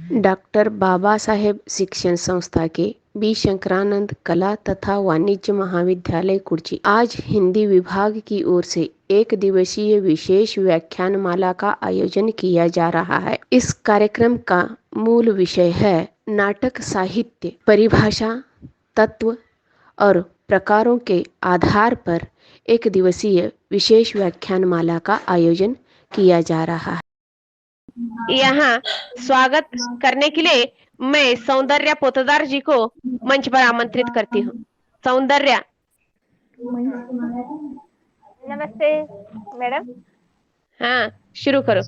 Doctor Baba Saheb शिक्षण संस्था के बी शंकरानंद कला तथा वाणिज्य महाविद्यालय कुर्ची आज हिंदी विभाग की ओर से एक दिवसीय विशेष व्याख्यानमाला का आयोजन किया जा रहा है। इस कार्यक्रम का मूल विषय है नाटक साहित्य, परिभाषा, तत्व और प्रकारों के आधार पर एक दिवसीय विशेष व्याख्यानमाला का आयोजन किया जा रहा है। यहाँ स्वागत करने के लिए मैं सौंदर्या पोतदार जी को मंच पर आमंत्रित करती हूँ। सौंदर्या। नमस्ते मैडम। हाँ, शुरू करो।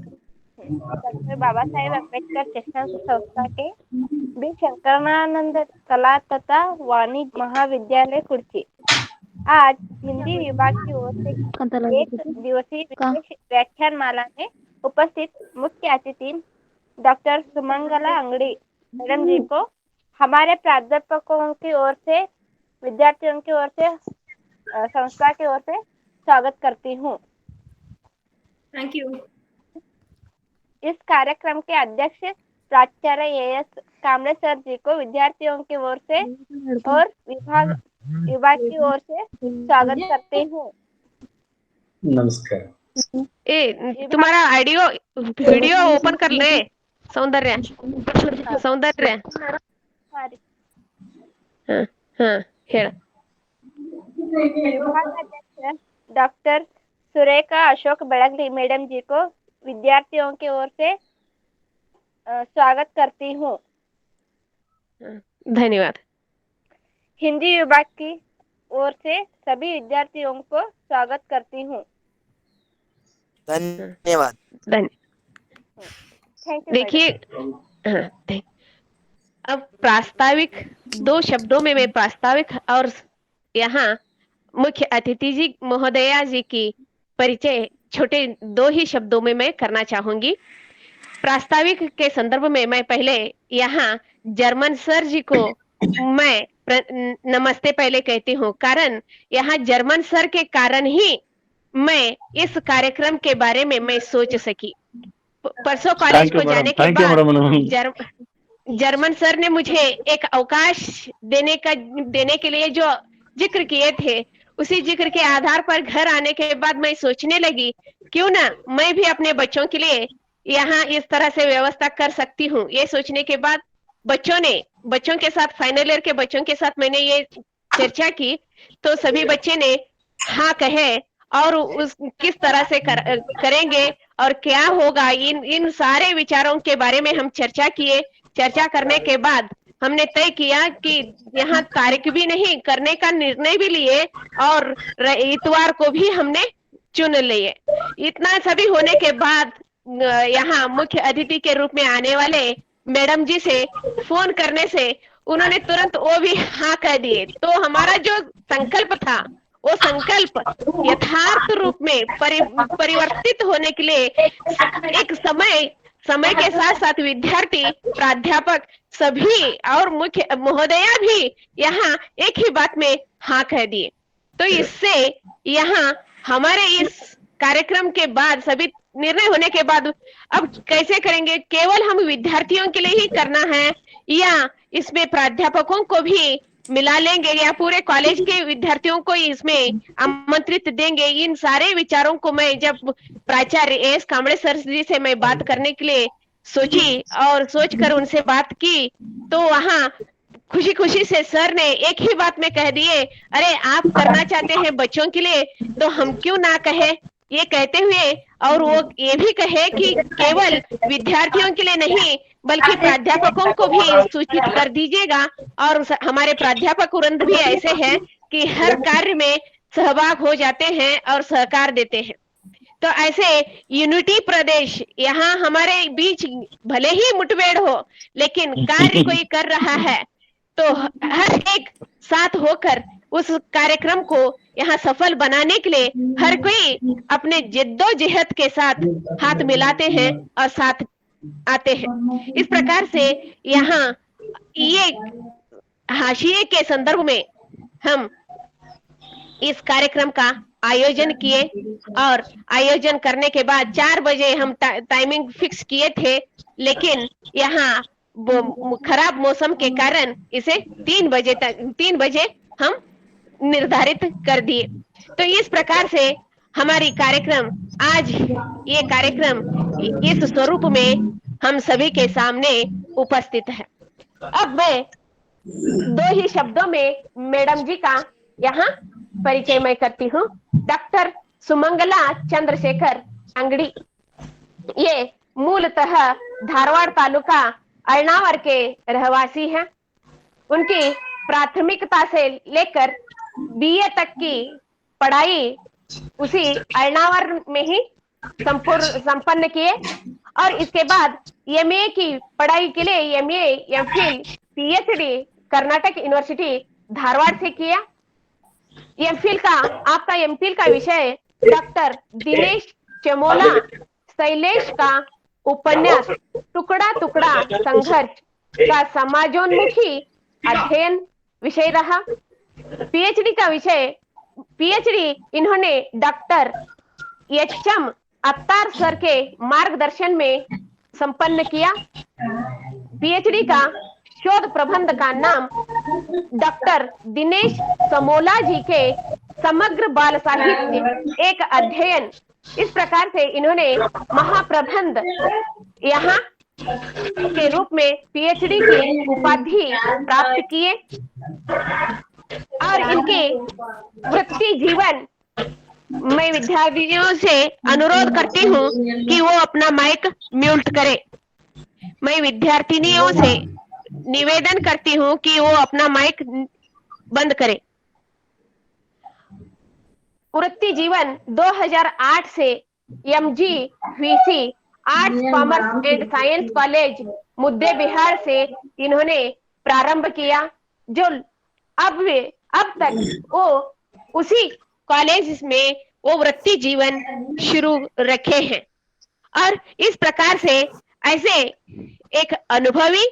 डॉक्टर बाबा साहेब अम्बेडकर शिक्षण संस्था के बी शंकरानंद कला तथा वाणिज्य महाविद्यालय कुर्ची आज हिंदी विभाग की ओर से एक दिवसीय विशेष व्याख्यानमाला में उपस्थित मुख्य अतिथि डॉक्टर सुमंगला अंगड़ी मैडम जी को हमारे प्राध्यापकों की ओर से, विद्यार्थियों की ओर से, संस्था की ओर से स्वागत करती हूँ। Thank you. इस कार्यक्रम के अध्यक्ष प्राचार्य एएस कामले सर जी को विद्यार्थियों की ओर से और विभाग की ओर से स्वागत करते हूँ। नमस्कार। तुम्हारा ऑडियो वीडियो ओपन कर ले सौंदर्य। सौंदर्य। हाँ हाँ हेळ। विभागाध्यक्ष डॉक्टर सुरेखा अशोक बेळगली मैडम जी को विद्यार्थियों की ओर से स्वागत करती हूँ। धन्यवाद। हिंदी विभाग की ओर से सभी विद्यार्थियों को स्वागत करती हूँ। धन्यवाद। देखिए, अब प्रास्ताविक 2 शब्दों में मैं प्रास्ताविक और यहाँ मुख्य अतिथि जी महोदया जी की परिचय छोटे 2 ही शब्दों में मैं करना चाहूंगी। प्रास्ताविक के संदर्भ में मैं पहले यहाँ जर्मन सर जी को मैं नमस्ते पहले कहती हूँ, कारण यहाँ जर्मन सर के कारण ही मैं इस कार्यक्रम के बारे में मैं सोच सकी। परसों कॉलेज को जाने के बाद जर्मन सर ने मुझे एक अवकाश देने के लिए जो जिक्र किए थे, उसी जिक्र के आधार पर घर आने के बाद मैं सोचने लगी क्यों ना मैं भी अपने बच्चों के लिए यहाँ इस तरह से व्यवस्था कर सकती हूँ। ये सोचने के बाद बच्चों के साथ, फाइनल ईयर के बच्चों के साथ मैंने ये चर्चा की तो सभी बच्चे ने हाँ कहे और उस किस तरह से करेंगे और क्या होगा, इन सारे विचारों के बारे में हम चर्चा किए। चर्चा करने के बाद हमने तय किया कि यहाँ तारीख भी नहीं करने का निर्णय भी लिए और इतवार को भी हमने चुन लिए। इतना सभी होने के बाद यहाँ मुख्य अतिथि के रूप में आने वाले मैडम जी से फोन करने से उन्होंने तुरंत वो भी हाँ कह दिए। तो हमारा जो संकल्प था वो संकल्प यथार्थ रूप में परिवर्तित होने के लिए एक समय के साथ साथ विद्यार्थी, प्राध्यापक सभी और मुख्य महोदया भी यहाँ एक ही बात में हाँ कह दिए। तो इससे यहाँ हमारे इस कार्यक्रम के बाद सभी निर्णय होने के बाद अब कैसे करेंगे, केवल हम विद्यार्थियों के लिए ही करना है या इसमें प्राध्यापकों को भी मिला लेंगे या पूरे कॉलेज के विद्यार्थियों को इसमें आमंत्रित देंगे। इन सारे विचारों को मैं जब प्राचार्य एस कामड़े सर जी से मैं बात करने के लिए सोची और सोचकर उनसे बात की तो वहाँ खुशी खुशी से सर ने एक ही बात में कह दिए, अरे आप करना चाहते हैं बच्चों के लिए तो हम क्यों ना कहे। ये कहते हुए और वो ये भी कहे कि केवल विद्यार्थियों के लिए नहीं बल्कि प्राध्यापकों को भी सूचित कर दीजिएगा। और हमारे प्राध्यापक वृंद भी ऐसे हैं कि हर कार्य में सहभाग हो जाते हैं और सहकार देते हैं। तो ऐसे यूनिटी प्रदेश यहाँ हमारे बीच भले ही मुठभेड़ हो लेकिन कार्य कोई कर रहा है तो हर एक साथ होकर उस कार्यक्रम को यहाँ सफल बनाने के लिए हर कोई अपने जद्दोजहद के साथ हाथ मिलाते हैं और साथ आते हैं। इस प्रकार से यहाँ ये हाशिए के संदर्भ में हम इस कार्यक्रम का आयोजन किए और आयोजन करने के बाद 4 बजे हम टाइमिंग फिक्स किए थे, लेकिन यहाँ खराब मौसम के कारण इसे 3 बजे हम निर्धारित कर दिए। तो इस प्रकार से हमारी कार्यक्रम आज ये कार्यक्रम इस स्वरूप में हम सभी के सामने उपस्थित है। अब मैं 2 ही शब्दों में मैडम जी का यहाँ परिचय मैं करती हूँ। डॉक्टर सुमंगला चंद्रशेखर अंगड़ी, ये मूलतः धारवाड़ तालुका अल्नावर के रहवासी हैं। उनकी प्राथमिकता से लेकर बीए तक की पढ़ाई उसी अल्नावर में ही संपन्न किए और इसके बाद एमए की पढ़ाई के लिए MA, MPhil, PhD Karnataka university Dharwad से किया। एमफिल का विषय डॉक्टर दिनेश चमोला शैलेश का उपन्यास टुकड़ा टुकड़ा संघर्ष का समाजोन्मुखी अध्ययन विषय रहा। पीएचडी इन्होंने डॉक्टर एचएम अत्तार सर के मार्गदर्शन में संपन्न किया। पीएचडी का शोध प्रबंध का नाम डॉक्टर दिनेश समोला जी के समग्र बाल साहित्य एक अध्ययन, इस प्रकार से इन्होंने महाप्रबंध यहाँ के रूप में पीएचडी की उपाधि प्राप्त किए। और इनके वृत्ति जीवन, मैं विद्यार्थियों से अनुरोध करती हूँ कि वो अपना माइक म्यूट करे। मैं विद्यार्थिनियों से निवेदन करती हूँ कि वो अपना माइक बंद करे। वृत्ति जीवन 2008 से MG VC arts commerce and science college मुद्दे बिहार से इन्होंने प्रारंभ किया, जो अब तक वो उसी कॉलेज में वो वृत्ति जीवन शुरू रखे हैं। और इस प्रकार से ऐसे एक अनुभवी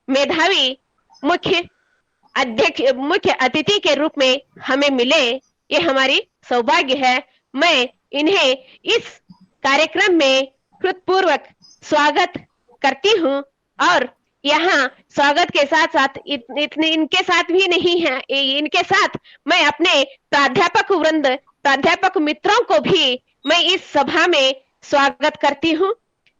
मेधावी मुख्य अतिथि के रूप में हमें मिले, ये हमारी सौभाग्य है। मैं इन्हें इस कार्यक्रम में हृदयपूर्वक स्वागत करती हूँ। और यहाँ स्वागत के साथ साथ इतने इनके साथ भी नहीं है, इनके साथ मैं अपने प्राध्यापक मित्रों को भी मैं इस सभा में स्वागत करती हूँ।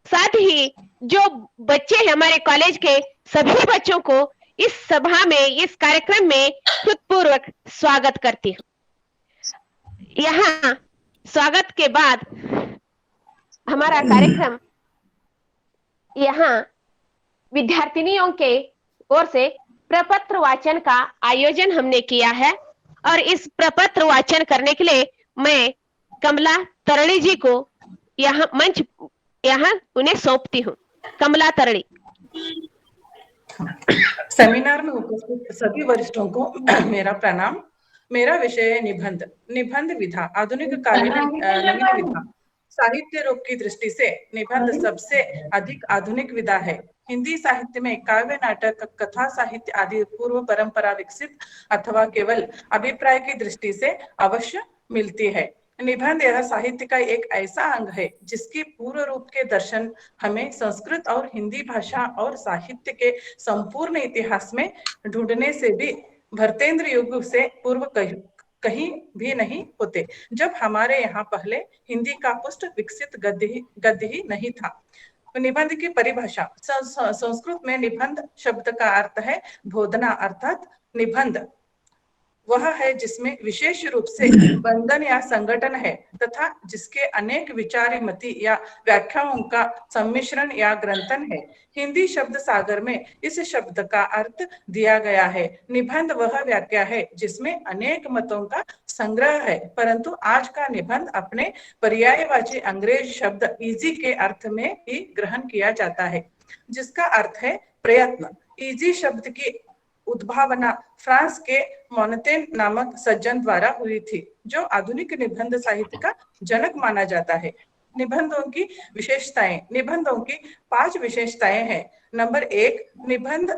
साथ ही जो बच्चे हमारे कॉलेज के सभी बच्चों को इस सभा में, इस कार्यक्रम में हृदयपूर्वक स्वागत करती हूँ। यहाँ स्वागत के बाद हमारा कार्यक्रम यहाँ विद्यार्थिनियों के ओर से प्रपत्र वाचन का आयोजन हमने किया है। और इस प्रपत्र वाचन करने के लिए मैं कमला तरड़ी जी को यहाँ उन्हें सौंपती हूँ। कमला तरड़ी। सेमिनार में उपस्थित सभी वरिष्ठों को मेरा प्रणाम। मेरा विषय है निबंध विधा, आधुनिक कालीन नवीन विधा। साहित्य रूप की दृष्टि से निबंध सबसे अधिक आधुनिक विधा है। हिंदी साहित्य में काव्य, नाटक, कथा साहित्य आदि पूर्व परंपरा विकसित अथवा केवल अभिप्राय की दृष्टि से अवश्य मिलती है। निबंध यह साहित्य का एक ऐसा अंग है जिसकी पूर्व रूप के दर्शन हमें संस्कृत और हिंदी भाषा और साहित्य के संपूर्ण इतिहास में ढूंढने से भी भरतेंद्र युग से पूर्व कहीं भी नहीं होते, जब हमारे यहाँ पहले हिंदी का पुष्ट विकसित गद्य ही नहीं था। निबंध की परिभाषा। संस्कृत में निबंध शब्द का अर्थ है बोधना, अर्थात निबंध वह है जिसमें विशेष रूप से बंधन या संगठन है तथा जिसके अनेक विचार, मति या व्याख्याओं का सम्मिश्रण या ग्रंथन है। हिंदी शब्द सागर में इस शब्द का अर्थ दिया गया है। निबंध वह व्याख्या है जिसमें अनेक मतों का संग्रह है, परंतु आज का निबंध अपने पर्यायवाची अंग्रेज शब्द इजी के अर्थ में ही ग्रहण किया जाता है, जिसका अर्थ है प्रयत्न। इजी शब्द की उद्भावना फ्रांस के मोनेटेन नामक सज्जन द्वारा हुई थी, जो आधुनिक निबंध साहित्य का जनक माना जाता है। निबंधों की विशेषताएं। निबंधों की 5 विशेषताएं हैं। नंबर 1, निबंध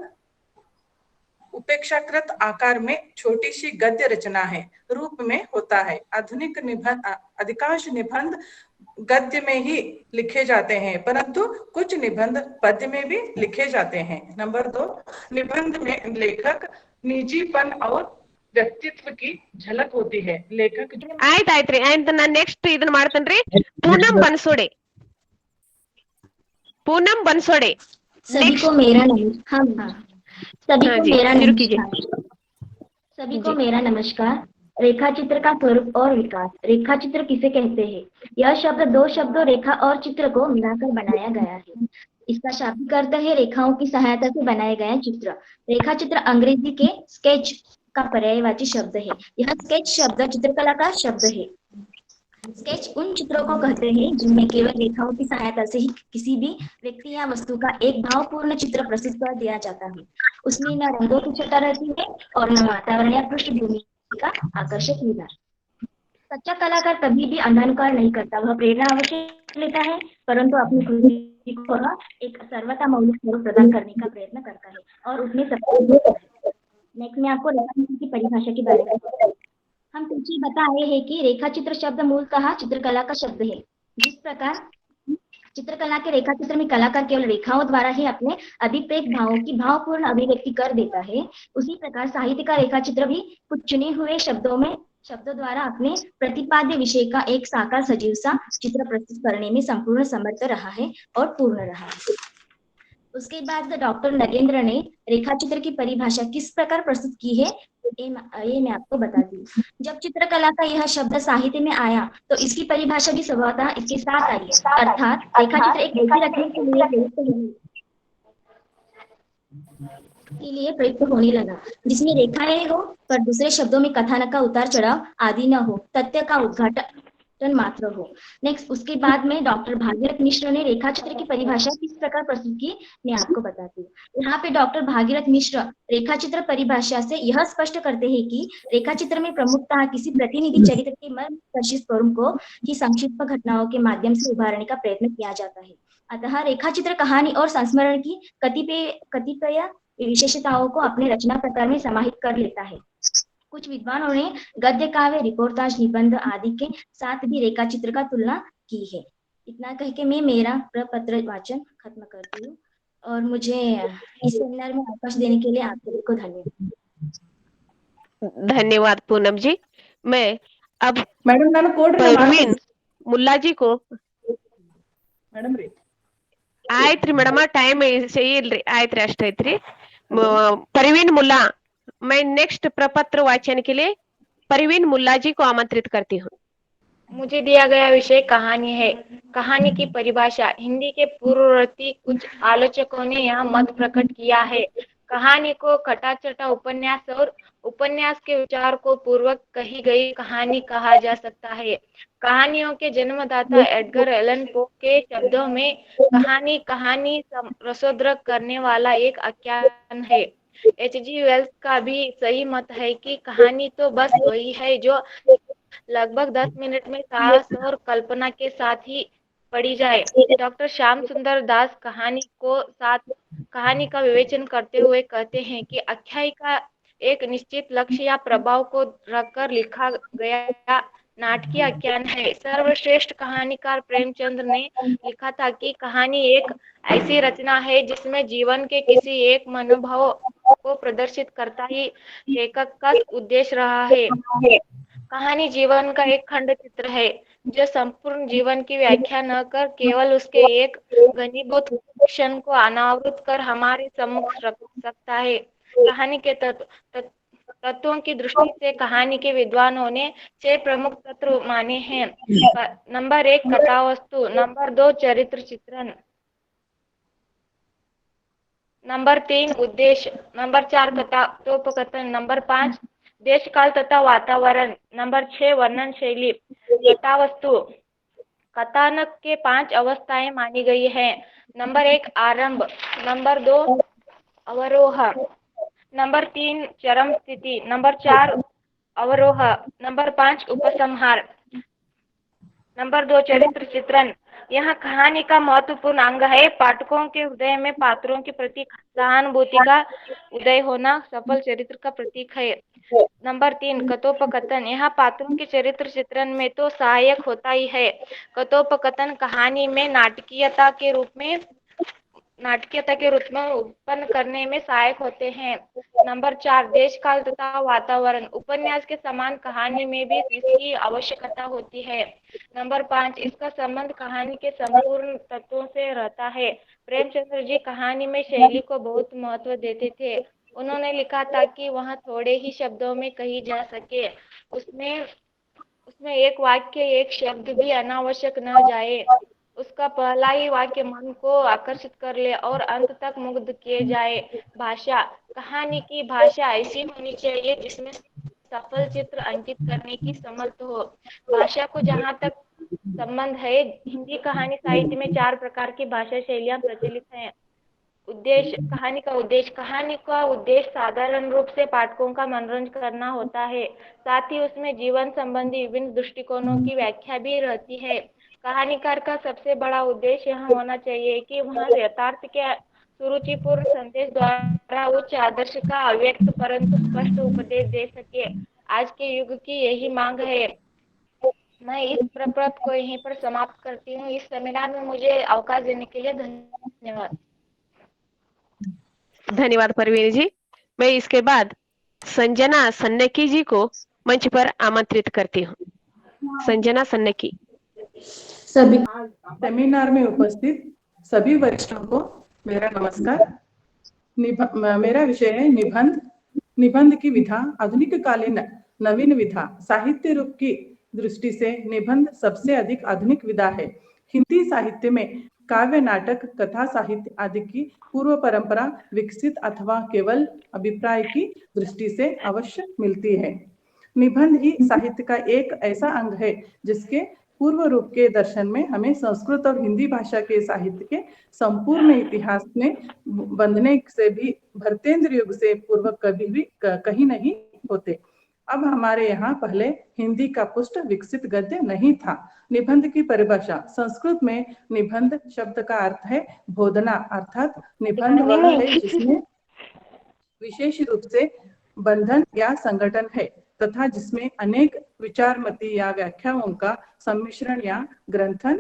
उपेक्षाकृत आकार में छोटी सी गद्य रचना है रूप में होता है। अधिकांश निबंध गद्य में ही लिखे जाते हैं, परंतु कुछ निबंध पद्य में भी लिखे जाते हैं। नंबर 2, निबंध में लेखक निजीपन और व्यक्तित्व की झलक होती है। लेखक ಆಯ್ತಾಯ್ತ್ರಿ ಆಯ್ತು ನಾನು ನೆಕ್ಸ್ಟ್ ಇದನ್ನ ಮಾಡ್ತೇನ್ರಿ ಪೂನಂ ಬನ್ಸೋಡೆ सभी नेक्स्ट को मेरा हाँ हाँ सभी हाँ को जी मेरा शुरू कीजिए नमस्कार। सभी को जी मेरा नमस्कार। रेखा चित्र का स्वरूप और विकास। रेखा चित्र किसे कहते हैं? यह शब्द दो शब्दों रेखा और चित्र को मिलाकर बनाया गया है। इसका शाब्दिक अर्थ है रेखाओं की सहायता से बनाए गए चित्र। रेखा चित्र अंग्रेजी के स्केच का पर्यायवाची शब्द है। यह स्केच शब्द चित्रकला का शब्द है। स्केच उन चित्रों को कहते हैं जिनमें केवल रेखाओं की सहायता से ही किसी भी व्यक्ति या वस्तु का एक भावपूर्ण चित्र प्रस्तुत कर दिया जाता है। उसमें न रंगों की छटा रहती है और न वातावरण या पृष्ठभूमि का आकर्षक विधान। सच्चा कलाकार कभी भी अंधानुकार नहीं करता। वह प्रेरणा अवश्य लेता है, परंतु अपनी कृति को वह एक सर्वथा मौलिक स्वरूप प्रदान करने का प्रयत्न करता है और उसमें सफल होता है। नेक्स्ट मैं आपको रेखा चित्र की परिभाषा के बारे में हम पीछे बताए हैं कि रेखा चित्र शब्द मूलतः चित्रकला का शब्द है। जिस प्रकार चित्रकला के रेखा चित्र में कलाकार केवल रेखाओं द्वारा ही अपने अभिप्रेत भावों की भावपूर्ण अभिव्यक्ति कर देता है, उसी प्रकार साहित्य का रेखा चित्र भी कुछ चुने हुए शब्दों द्वारा अपने प्रतिपाद्य विषय का एक साकार सजीव सा चित्र प्रस्तुत करने में संपूर्ण समर्थ रहा है और पूर्ण रहा है। उसके बाद डॉक्टर नगेंद्र ने रेखा चित्र की परिभाषा किस प्रकार प्रस्तुत की है ये मैं आपको बताती हूँ। जब चित्रकला का यह शब्द साहित्य में आया तो इसकी परिभाषा भी स्वभावतः इसके साथ आई, अर्थात रेखा चित्र एक ऐसी रचना के लिए प्रयुक्त होने लगा जिसमें रेखाएं हो पर दूसरे शब्दों में कथानक का उतार चढ़ाव आदि न हो, तथ्य का उद्घाटन मात्र हो। नेक्स्ट उसके बाद में डॉक्टर भागीरथ मिश्र ने रेखा चित्र की परिभाषा किस प्रकार प्रस्तुत की मैं आपको बताती हूँ। यहाँ पे डॉक्टर भागीरथ मिश्र रेखा चित्र परिभाषा से यह स्पष्ट करते हैं कि रेखा चित्र में प्रमुखतः किसी प्रतिनिधि चरित्र के मर्मस्पर्शी स्वरूप को ही संक्षिप्त घटनाओं के माध्यम से उभारने का प्रयत्न किया जाता है। अतः रेखा चित्र कहानी और संस्मरण की कतिपय विशेषताओं को अपने रचना प्रकार में समाहित कर लेता है। कुछ विद्वानों ने गद्य काव्य, रिपोर्टाज, निबंध आदि के साथ भी रेखा चित्र का तुलना की है। इतना कह के मैं मेरा प्रपत्र वाचन खत्म करती हूँ और मुझे इस सेमिनार में अवकाश देने के लिए आप सभी को धन्यवाद। धन्यवाद पूनम जी। मैं अब मैडम ನಾನು ಕೋಡ್ರಿ परवीन मुल्ला जी को मैडम ರೀ ಆಯ್ತ್ರಿ ಮೇಡಮ ಟೈಮ್ ಇಲ್ರಿ ಆಯ್ತ್ರಿ ಅಷ್ಟ ಐತ್ರಿ परवीन मुल्ला मैं नेक्स्ट प्रपत्र वाचन के लिए परवीन मुल्ला जी को आमंत्रित करती हूँ। मुझे दिया गया विषय कहानी है। कहानी की परिभाषा। हिंदी के पूर्ववर्ती कुछ आलोचकों ने यह मत प्रकट किया है, कहानी को खटाचटा उपन्यास और उपन्यास के विचार को पूर्वक कही गई कहानी कहा जा सकता है। कहानियों के जन्मदाता एडगर एलन पो के शब्दों में कहानी रसोद्रक करने वाला एक आख्यान है। H.G. वेल्स का भी सही मत है कि कहानी तो बस वही है जो लगभग 10 मिनट में साहस और कल्पना के साथ ही पढ़ी जाए। डॉक्टर श्याम सुंदर दास कहानी का विवेचन करते हुए कहते हैं कि आख्यायिका एक निश्चित लक्ष्य या प्रभाव को रखकर लिखा गया नाटकीय आख्यान है। सर्वश्रेष्ठ कहानीकार प्रेमचंद ने लिखा था कि कहानी एक ऐसी रचना है जिसमें जीवन के किसी एक मनोभाव को प्रदर्शित करता ही लेखक का उद्देश्य रहा है। कहानी जीवन का एक खंड चित्र है जो संपूर्ण जीवन की व्याख्या न कर केवल उसके एक घनीभूत क्षण को अनावृत कर हमारे सम्मुख रख सकता है। कहानी के तत्वों की दृष्टि से कहानी के विद्वानों ने 6 प्रमुख तत्व माने हैं। नंबर 1 कथावस्तु, नंबर 2 चरित्र चित्रण, नंबर 3 उद्देश्य, नंबर 4 कथोपकथन, नंबर 5 देश काल तथा वातावरण, नंबर 6 वर्णन शैली। कथावस्तु। कथानक के 5 अवस्थाएं मानी गई हैं। नंबर 1 आरंभ, नंबर 2 अवरोह, नंबर 3 चरम स्थिति, नंबर 4 अवरोह, नंबर 5 उपसंहार, नंबर 2 चरित्र चित्रण। यह कहानी का महत्वपूर्ण अंग है। पाठकों के हृदय में पात्रों के प्रति सहानुभूति का उदय होना सफल चरित्र का प्रतीक है। नंबर 3, कथोपकथन। यह पात्रों के चरित्र चित्रण में तो सहायक होता ही है, कथोपकथन कहानी में नाटकीयता के रूप में उत्पन्न करने में सहायक होते हैं। नंबर 4, देश काल तथा वातावरण। उपन्यास के समान कहानी में भी इसकी आवश्यकता होती है। नंबर 5, इसका संबंध कहानी के संपूर्ण तत्वों से रहता है। प्रेमचंद्र जी कहानी में शैली को बहुत महत्व देते थे। उन्होंने लिखा था कि वह थोड़े ही शब्दों में कही जा सके, उसमें एक वाक्य एक शब्द भी अनावश्यक न जाए, उसका पहला ही वाक्य मन को आकर्षित कर ले और अंत तक मुग्ध किए जाए। भाषा, कहानी की भाषा ऐसी होनी चाहिए जिसमें सफल चित्र अंकित करने की समर्थ हो। भाषा को जहाँ तक संबंध है, हिंदी कहानी साहित्य में 4 प्रकार की भाषा शैलियां प्रचलित हैं। कहानी का उद्देश्य साधारण रूप से पाठकों का मनोरंजन करना होता है। साथ ही उसमें जीवन संबंधी विभिन्न दृष्टिकोणों की व्याख्या भी रहती है। कहानीकार का सबसे बड़ा उद्देश्य यह होना चाहिए कि वह यथार्थ के सुरुचिपूर्ण संदेश द्वारा उच्च आदर्श का अव्यक्त परंतु स्पष्ट उपदेश दे सके। आज के युग की यही मांग है। मैं इस प्रपत्र को यहीं पर समाप्त करती हूँ। इस सेमिनार में मुझे अवकाश देने के लिए धन्यवाद। धन्यवाद परवीन जी। मैं इसके बाद संजना सन्नेकी जी को मंच पर आमंत्रित करती हूँ। संजना सन्नेकी। सभी सेमिनार में उपस्थित सभी वरिष्ठों को मेरा नमस्कार। मेरा विषय है निबंध। निबंध की विधा आधुनिक कालीन नवीन विधा। साहित्य रूप की दृष्टि से निबंध सबसे अधिक आधुनिक विधा है। हिंदी साहित्य में काव्य, नाटक, कथा साहित्य आदि की पूर्व परंपरा विकसित अथवा केवल अभिप्राय की दृष्टि से अवश्य मिलती है। निबंध ही साहित्य का एक ऐसा अंग है जिसके पूर्व रूप के दर्शन में हमें संस्कृत और हिंदी भाषा के साहित्य के संपूर्ण इतिहास में बंधने से भी भरतेंद्र युग से पूर्व कभी भी कहीं नहीं होते। अब हमारे यहाँ पहले हिंदी का पुष्ट विकसित गद्य नहीं था। निबंध की परिभाषा। संस्कृत में निबंध शब्द का अर्थ है बोधना, अर्थात निबंध वह है जिसमें विशेष रूप से बंधन या संगठन है तथा जिसमें अनेक विचारमती या व्याख्याओं का सम्मिश्रण या ग्रंथन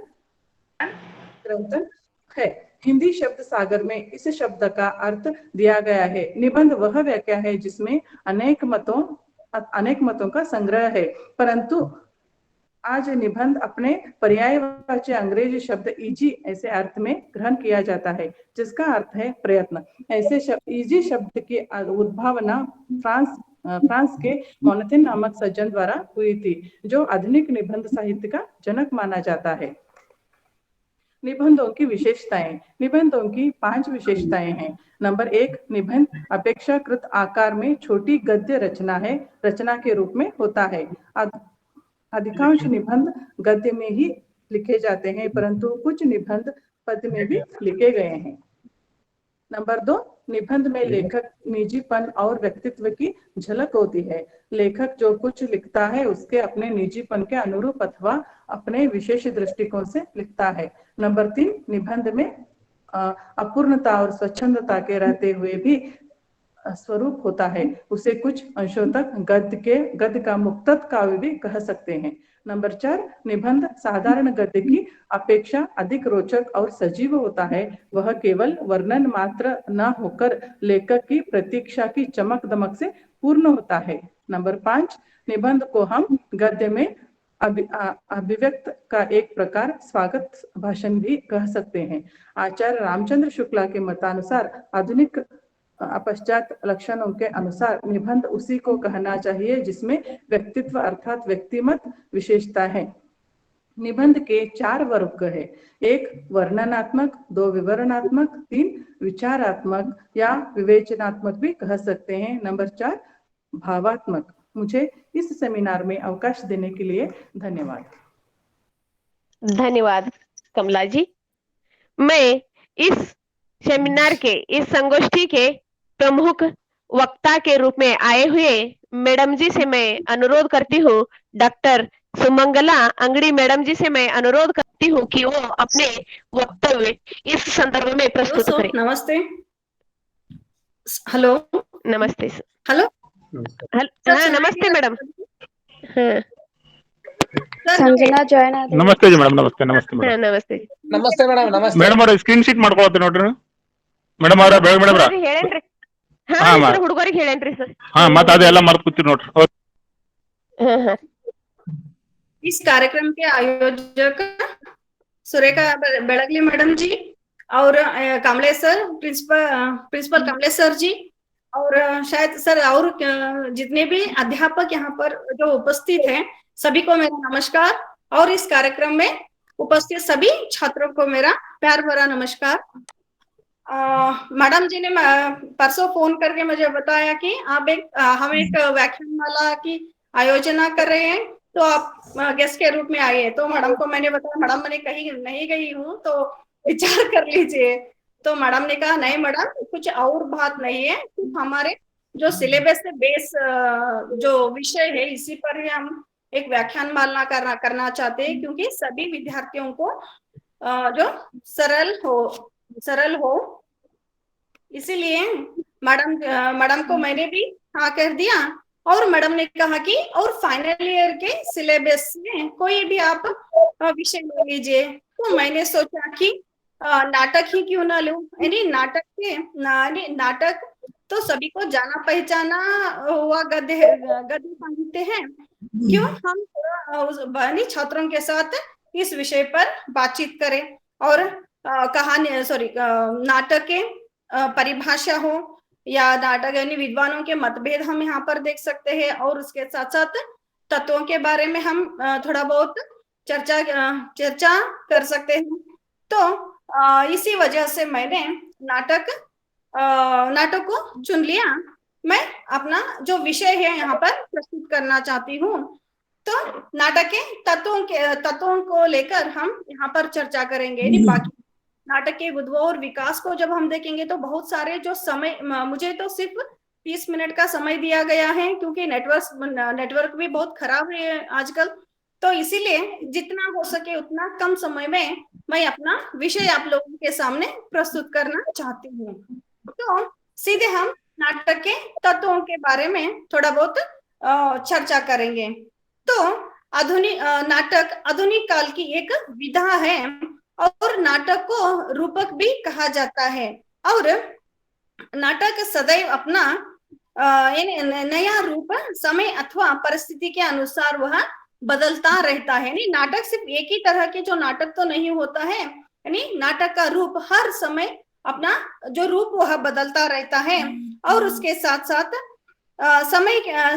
है। हिंदी शब्द सागर में इस शब्द का अर्थ दिया गया है। निबंध वह व्याख्या है जिसमें अनेक मतों का संग्रह है, परंतु आज निबंध अपने पर्यायवाची अंग्रेजी शब्द इजी ऐसे अर्थ में ग्रहण किया जाता है, जिसका अर्थ है प्रयत्न। ऐसे इजी शब्द की उद्भावना फ्रांस के मोनेथिन नामक सज्जन द्वारा हुई थी, जो आधुनिक निबंध साहित्य का जनक माना जाता है। निबंधों की विशेषताएं। निबंधों की 5 विशेषताएं हैं। नंबर 1, निबंध अपेक्षाकृत आकार में छोटी गद्य रचना है, रचना के रूप में होता है। अधिकांश निबंध गद्य में ही लिखे जाते हैं, परंतु कुछ निबंध पद्य में भी लिखे गए हैं। नंबर 2, निबंध में लेखक निजीपन और व्यक्तित्व की झलक होती है। लेखक जो कुछ लिखता है उसके अपने निजीपन के अनुरूप अथवा अपने विशेष दृष्टिकोण से लिखता है। नंबर 3, निबंध में अपूर्णता और स्वच्छंदता के रहते हुए भी स्वरूप होता है। उसे कुछ अंशों तक गद्य का मुक्तक काव्य भी कह सकते हैं। नंबर 4, निबंध साधारण गद्य की अपेक्षा अधिक रोचक और सजीव होता है। वह केवल वर्णन मात्र न होकर लेखक की प्रतीक्षा की चमक दमक से पूर्ण होता है। नंबर 5, निबंध को हम गद्य में अभिव्यक्त का एक प्रकार स्वागत भाषण भी कह सकते हैं। आचार्य रामचंद्र शुक्ला के मतानुसार आधुनिक पश्चात लक्षणों के अनुसार निबंध उसी को कहना चाहिए जिसमें व्यक्तित्व अर्थात व्यक्तिमत विशेषता है। निबंध के 4 वर्ग है। 1 वर्णनात्मक, 2 विवरणात्मक, 3 विचारात्मक या विवेचनात्मक भी कह सकते हैं। नंबर 4 भावात्मक। मुझे इस सेमिनार में अवकाश देने के लिए धन्यवाद। धन्यवाद कमला जी। मैं इस सेमिनार के इस संगोष्ठी के प्रमुख वक्ता के रूप में आए हुए मैडम जी से मैं अनुरोध करती हूँ, डॉक्टर सुमंगला अंगड़ी मैडम जी से मैं अनुरोध चाहती हूँ कि वो अपने वक्तव्य इस संदर्भ में प्रस्तुत करें। नमस्ते। हेलो। नमस्ते सर। हेलो। नमस्कार। हाँ नमस्ते मैडम। हाँ ಸಂಜನಾ ಜಾಯ್ನ್ ಆದ್ರೆ ನಮಸ್ತೆ ಜಿ ಮೇಡಮ್, ನಮಸ್ತೆ ನಮಸ್ತೆ हाँ ಮೇಡಮ್. ನಮस्ते ನಮಸ್ತೆ ಮೇಡಮ್. ನಮಸ್ತೆ ಮೇಡಮ್ ಅವ್ರ ಸ್ಕ್ರೀನ್ ಶೀಟ್ ಮಾಡ್ಕೊಳತ್ತೆ ನೋಡ್ರಿ. ಮೇಡಮ್ ಅವ್ರ ಬೇಗ ಮೇಡಮ್ ಹುಡುಗರಿಗೆ ಹೇಳೇನ್ರಿ. ಹಾ ಹಾ, ಸರ್ ಹುಡುಗರಿಗೆ ಹೇಳೇನ್ರಿ ಸರ್. ಹಾ ಮತ್ತೆ ಅದೆಲ್ಲ ಮರ್ತ್ ಕೂತಿರಿ ನೋಡ್ರಿ. हाँ हाँ इस कार्यक्रम के आयोजक सुरेखा बेड़गली मैडम जी और Kamlesh sir, principal Kamlesh sir ji और शायद सर और जितने भी अध्यापक यहाँ पर जो उपस्थित हैं सभी को मेरा नमस्कार और इस कार्यक्रम में उपस्थित सभी छात्रों को मेरा प्यार भरा नमस्कार। मैडम जी ने परसों फोन करके मुझे बताया कि हम एक व्याख्यानमाला की आयोजना कर रहे हैं, तो आप गेस्ट के रूप में आइए। तो मैडम को मैंने बताया, मैडम मैंने कहीं नहीं गई हूँ तो विचार कर लीजिए। तो मैडम ने कहा नहीं मैडम, कुछ और बात नहीं है, सिर्फ हमारे जो सिलेबस से बेस जो विषय है इसी पर ही हम एक व्याख्यानमाला करना चाहते हैं, क्योंकि सभी विद्यार्थियों को जो सरल हो इसीलिए मैडम को मैंने भी हाँ कर दिया। और मैडम ने कहा कि और फाइनल ईयर के सिलेबस में कोई भी आप विषय ले लीजिए। तो मैंने सोचा कि नाटक ही क्यों ना लूं, यानी नाटक तो सभी को जाना पहचाना हुआ गद्य साहित्य है, क्यों हम छात्रों के साथ इस विषय पर बातचीत करें और नाटक के परिभाषा हो या नाटक यानी विद्वानों के मतभेद हम यहाँ पर देख सकते हैं, और उसके साथ साथ तत्वों के बारे में हम थोड़ा बहुत चर्चा कर सकते हैं। तो इसी वजह से मैंने नाटक को चुन लिया। मैं अपना जो विषय है यहाँ पर प्रस्तुत करना चाहती हूँ। तो नाटक के तत्वों को लेकर हम यहाँ पर चर्चा करेंगे। बाकी नाटक के उद्भव और विकास को जब हम देखेंगे तो बहुत सारे जो समय, मुझे तो सिर्फ 30 मिनट का समय दिया गया है, क्योंकि नेटवर्क भी बहुत खराब है आजकल। तो इसीलिए जितना हो सके उतना कम समय में मैं अपना विषय आप लोगों के सामने प्रस्तुत करना चाहती हूँ। तो सीधे हम नाटक के तत्वों के बारे में थोड़ा बहुत चर्चा करेंगे। तो नाटक आधुनिक काल की एक विधा है और नाटक को रूपक भी कहा जाता है, और नाटक सदैव अपना नया रूप समय अथवा परिस्थिति के अनुसार वह बदलता रहता है। यानी नाटक सिर्फ एक ही तरह के जो नाटक तो नहीं होता है, यानी नाटक का रूप हर समय अपना जो रूप वह बदलता रहता है। और उसके साथ साथ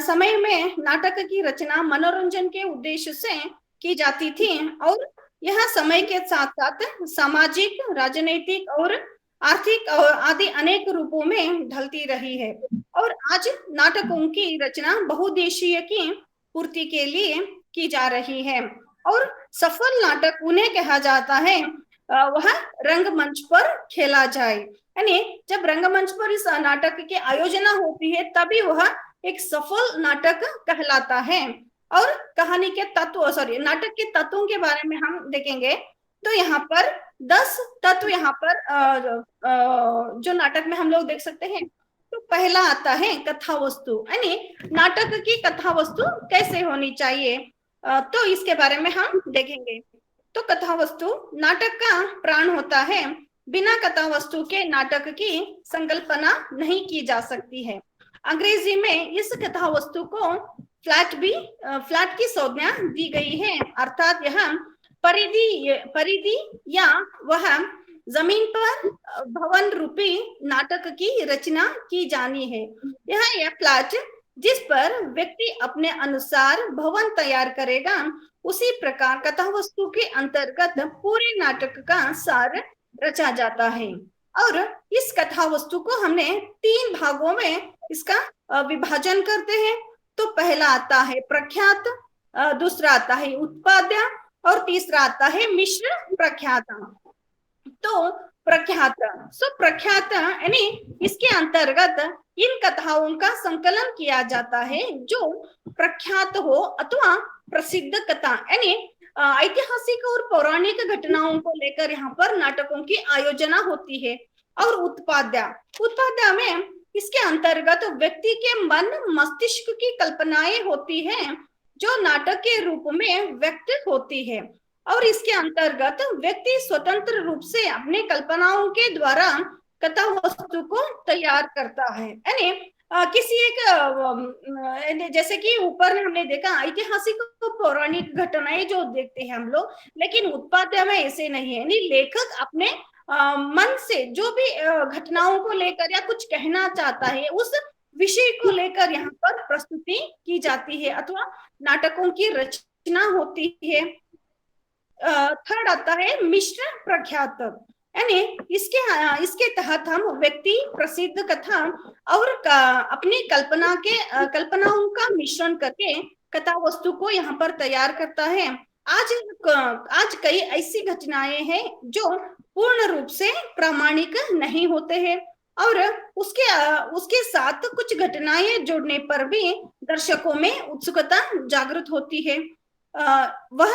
समय में नाटक की रचना मनोरंजन के उद्देश्य से की जाती थी, और यह समय के साथ साथ सामाजिक, राजनीतिक और आर्थिक आदि अनेक रूपों में ढलती रही है। और आज नाटकों की रचना बहुउद्देशीय की पूर्ति के लिए की जा रही है, और सफल नाटक उन्हें कहा जाता है वह रंगमंच पर खेला जाए। यानी जब रंगमंच पर इस नाटक की आयोजना होती है तभी वह एक सफल नाटक कहलाता है। और कहानी के नाटक के तत्वों के बारे में हम देखेंगे तो यहाँ पर 10 तत्व यहाँ पर जो नाटक में हम लोग देख सकते हैं। तो पहला आता है कथा वस्तु, यानी नाटक की कथा वस्तु कैसे होनी चाहिए, तो इसके बारे में हम देखेंगे। तो कथा वस्तु नाटक का प्राण होता है, बिना कथा वस्तु के नाटक की संकल्पना नहीं की जा सकती है। अंग्रेजी में इस कथा वस्तु को फ्लैट की संज्ञा दी गई है, अर्थात यह परिधि या वह जमीन पर भवन रूपी नाटक की रचना की जानी है। यह फ्लैट जिस पर व्यक्ति अपने अनुसार भवन तैयार करेगा, उसी प्रकार कथा वस्तु के अंतर्गत पूरे नाटक का सार रचा जाता है। और इस कथा वस्तु को हमने 3 भागों में इसका विभाजन करते हैं। तो पहला आता है प्रख्यात, दूसरा आता है उत्पाद्य और तीसरा आता है मिश्र प्रख्यात। तो प्रख्यात यानी इसके अंतर्गत इन कथाओं का संकलन किया जाता है जो प्रख्यात हो अथवा प्रसिद्ध कथा, यानी ऐतिहासिक और पौराणिक घटनाओं को लेकर यहाँ पर नाटकों की आयोजना होती है। और उत्पाद्या में इसके अंतर्गत व्यक्ति के मन मस्तिष्क की कल्पनाएं होती हैं जो नाटक के रूप में व्यक्त होती है। और इसके अंतर्गत व्यक्ति स्वतंत्र रूप से अपने कल्पनाओं के द्वारा कथा वस्तु को तैयार करता है। यानी किसी एक जैसे कि ऊपर हमने देखा ऐतिहासिक पौराणिक घटनाएं जो देखते हैं हम लोग, लेकिन उत्पाद्य में ऐसे नहीं है। यानी लेखक अपने मन से जो भी घटनाओं को लेकर या कुछ कहना चाहता है उस विषय को लेकर यहाँ पर प्रस्तुति की जाती है अथवा नाटकों की रचना होती है। थर्ड आता है मिश्र प्रख्यात, यानी इसके तहत हम व्यक्ति प्रसिद्ध कथा और अपनी कल्पनाओं का मिश्रण करके कथा वस्तु को यहाँ पर तैयार करता है। आज कई ऐसी घटनाएं हैं जो पूर्ण रूप से प्रामाणिक नहीं होते हैं और उसके साथ कुछ घटनाएं जोड़ने पर भी दर्शकों में उत्सुकता जागृत होती है। वह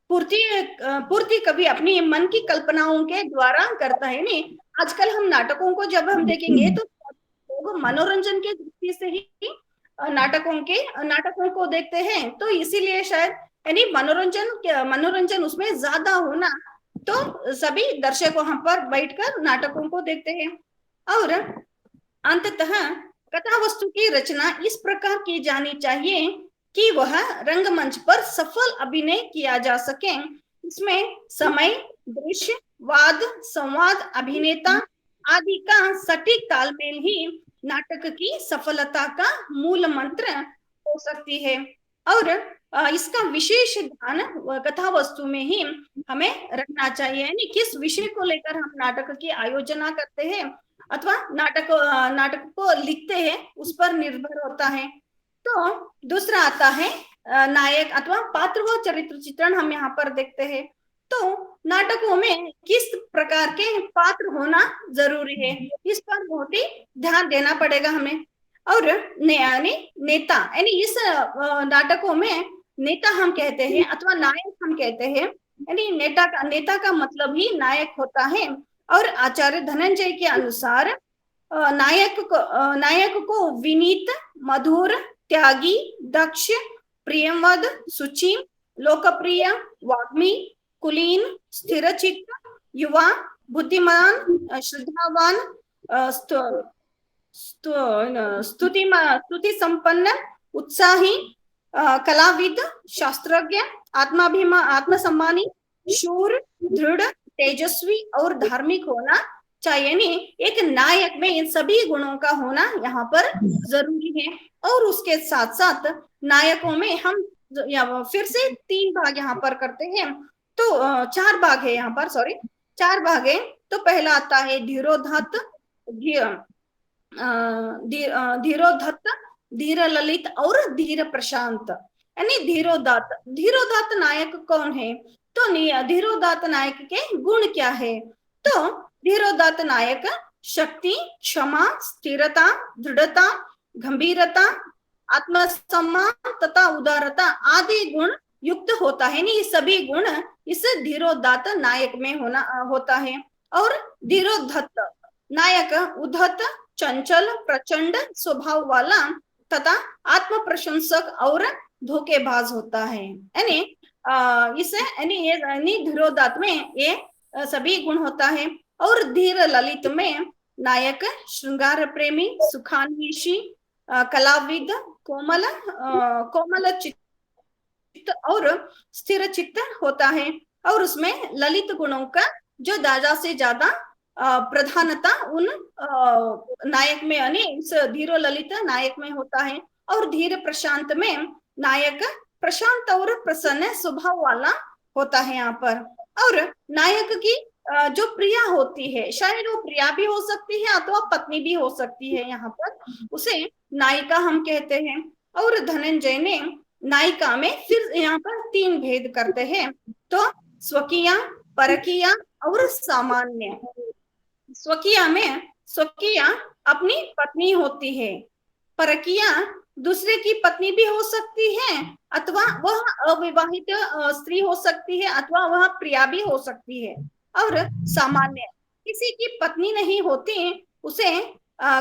पूर्ति कभी अपनी मन की कल्पनाओं के द्वारा करता है। नहीं, आजकल हम नाटकों को जब हम देखेंगे तो लोग मनोरंजन के दृष्टि से ही नाटकों को देखते हैं, तो इसीलिए शायद यानी मनोरंजन उसमें ज्यादा होना, तो सभी दर्शक वहां पर बैठकर नाटकों को देखते हैं। और अंततः कथा वस्तु की रचना इस प्रकार की जानी चाहिए कि वह रंगमंच पर सफल अभिनय किया जा सके। इसमें समय, दृश्य, वाद, संवाद, अभिनेता आदि का सटीक तालमेल ही नाटक की सफलता का मूल मंत्र हो सकती है। और इसका विशेष ध्यान कथा वस्तु में ही हमें रखना चाहिए, यानी किस विषय को लेकर हम नाटक की आयोजना करते हैं अथवा नाटक को लिखते हैं उस पर निर्भर होता है। तो दूसरा आता है नायक अथवा पात्र व चरित्र चित्रण हम यहाँ पर देखते हैं। तो नाटकों में किस प्रकार के पात्र होना जरूरी है, इस पर बहुत ही ध्यान देना पड़ेगा हमें। और नेता, यानी इस नाटकों में नेता हम कहते हैं अथवा नायक हम कहते हैं, यानी नेता का मतलब ही नायक होता है। और आचार्य धनंजय के अनुसार नायक को विनीत, मधुर, त्यागी, दक्ष, प्रियमवद, सुचि, लोकप्रिय, वाग्मी, कुलीन, स्थिरचित्त, युवा, बुद्धिमान, श्रद्धावान, स्तुति संपन्न, उत्साही, कलाविद, शास्त्रज्ञ, आत्मसम्मानी, शूर, दृढ़, तेजस्वी और धार्मिक होना चाहिए। यानी एक नायक में इन सभी गुणों का होना यहाँ पर जरूरी है। और उसके साथ साथ नायकों में हम फिर से 3 भाग यहाँ पर करते हैं, तो 4 भाग है यहाँ पर, 4 भाग है। तो पहला आता है धीरोधत्त, धीर ललित और धीर प्रशांत। यानी धीरोदात्त नायक कौन है, तो धीरोदात्त नायक के गुण क्या है? तो धीरोदात्त नायक शक्ति, क्षमा, स्थिरता, दृढ़ता, गंभीरता, आत्मसम्मान तथा उदारता आदि गुण युक्त होता है। ये सभी गुण इस धीरोदात्त नायक में होता है। और धीरोधत्त नायक उद्धत, चंचल, प्रचंड स्वभाव वाला तथा आत्म प्रशंसक और धोखेबाज होता है। यानी धीरोदात्त में ये सभी गुण होता है। और धीर ललित में नायक श्रृंगार प्रेमी, सुखान्वेषी, कलाविद, कोमल चित्त और स्थिर चित्त होता है। और उसमें ललित गुणों का जो ज्यादा से ज्यादा प्रधानता उन नायक में, यानी इस धीरो ललित नायक में होता है। और धीर प्रशांत में नायक प्रशांत और प्रसन्न स्वभाव वाला होता है यहाँ पर। और नायक की जो प्रिया होती है, शायद वो प्रिया भी हो सकती है अथवा पत्नी भी हो सकती है, यहाँ पर उसे नायिका हम कहते हैं। और धनंजय ने नायिका में फिर यहाँ पर 3 भेद करते हैं, तो स्वकीया, परकीया और सामान्य। स्वकीया में स्वकीया अपनी पत्नी होती है, परकीया दूसरे की पत्नी भी हो सकती है, अथवा वह अविवाहित स्त्री हो सकती है, अथवा वह प्रिया भी हो सकती है। और सामान्य किसी की पत्नी नहीं होती उसे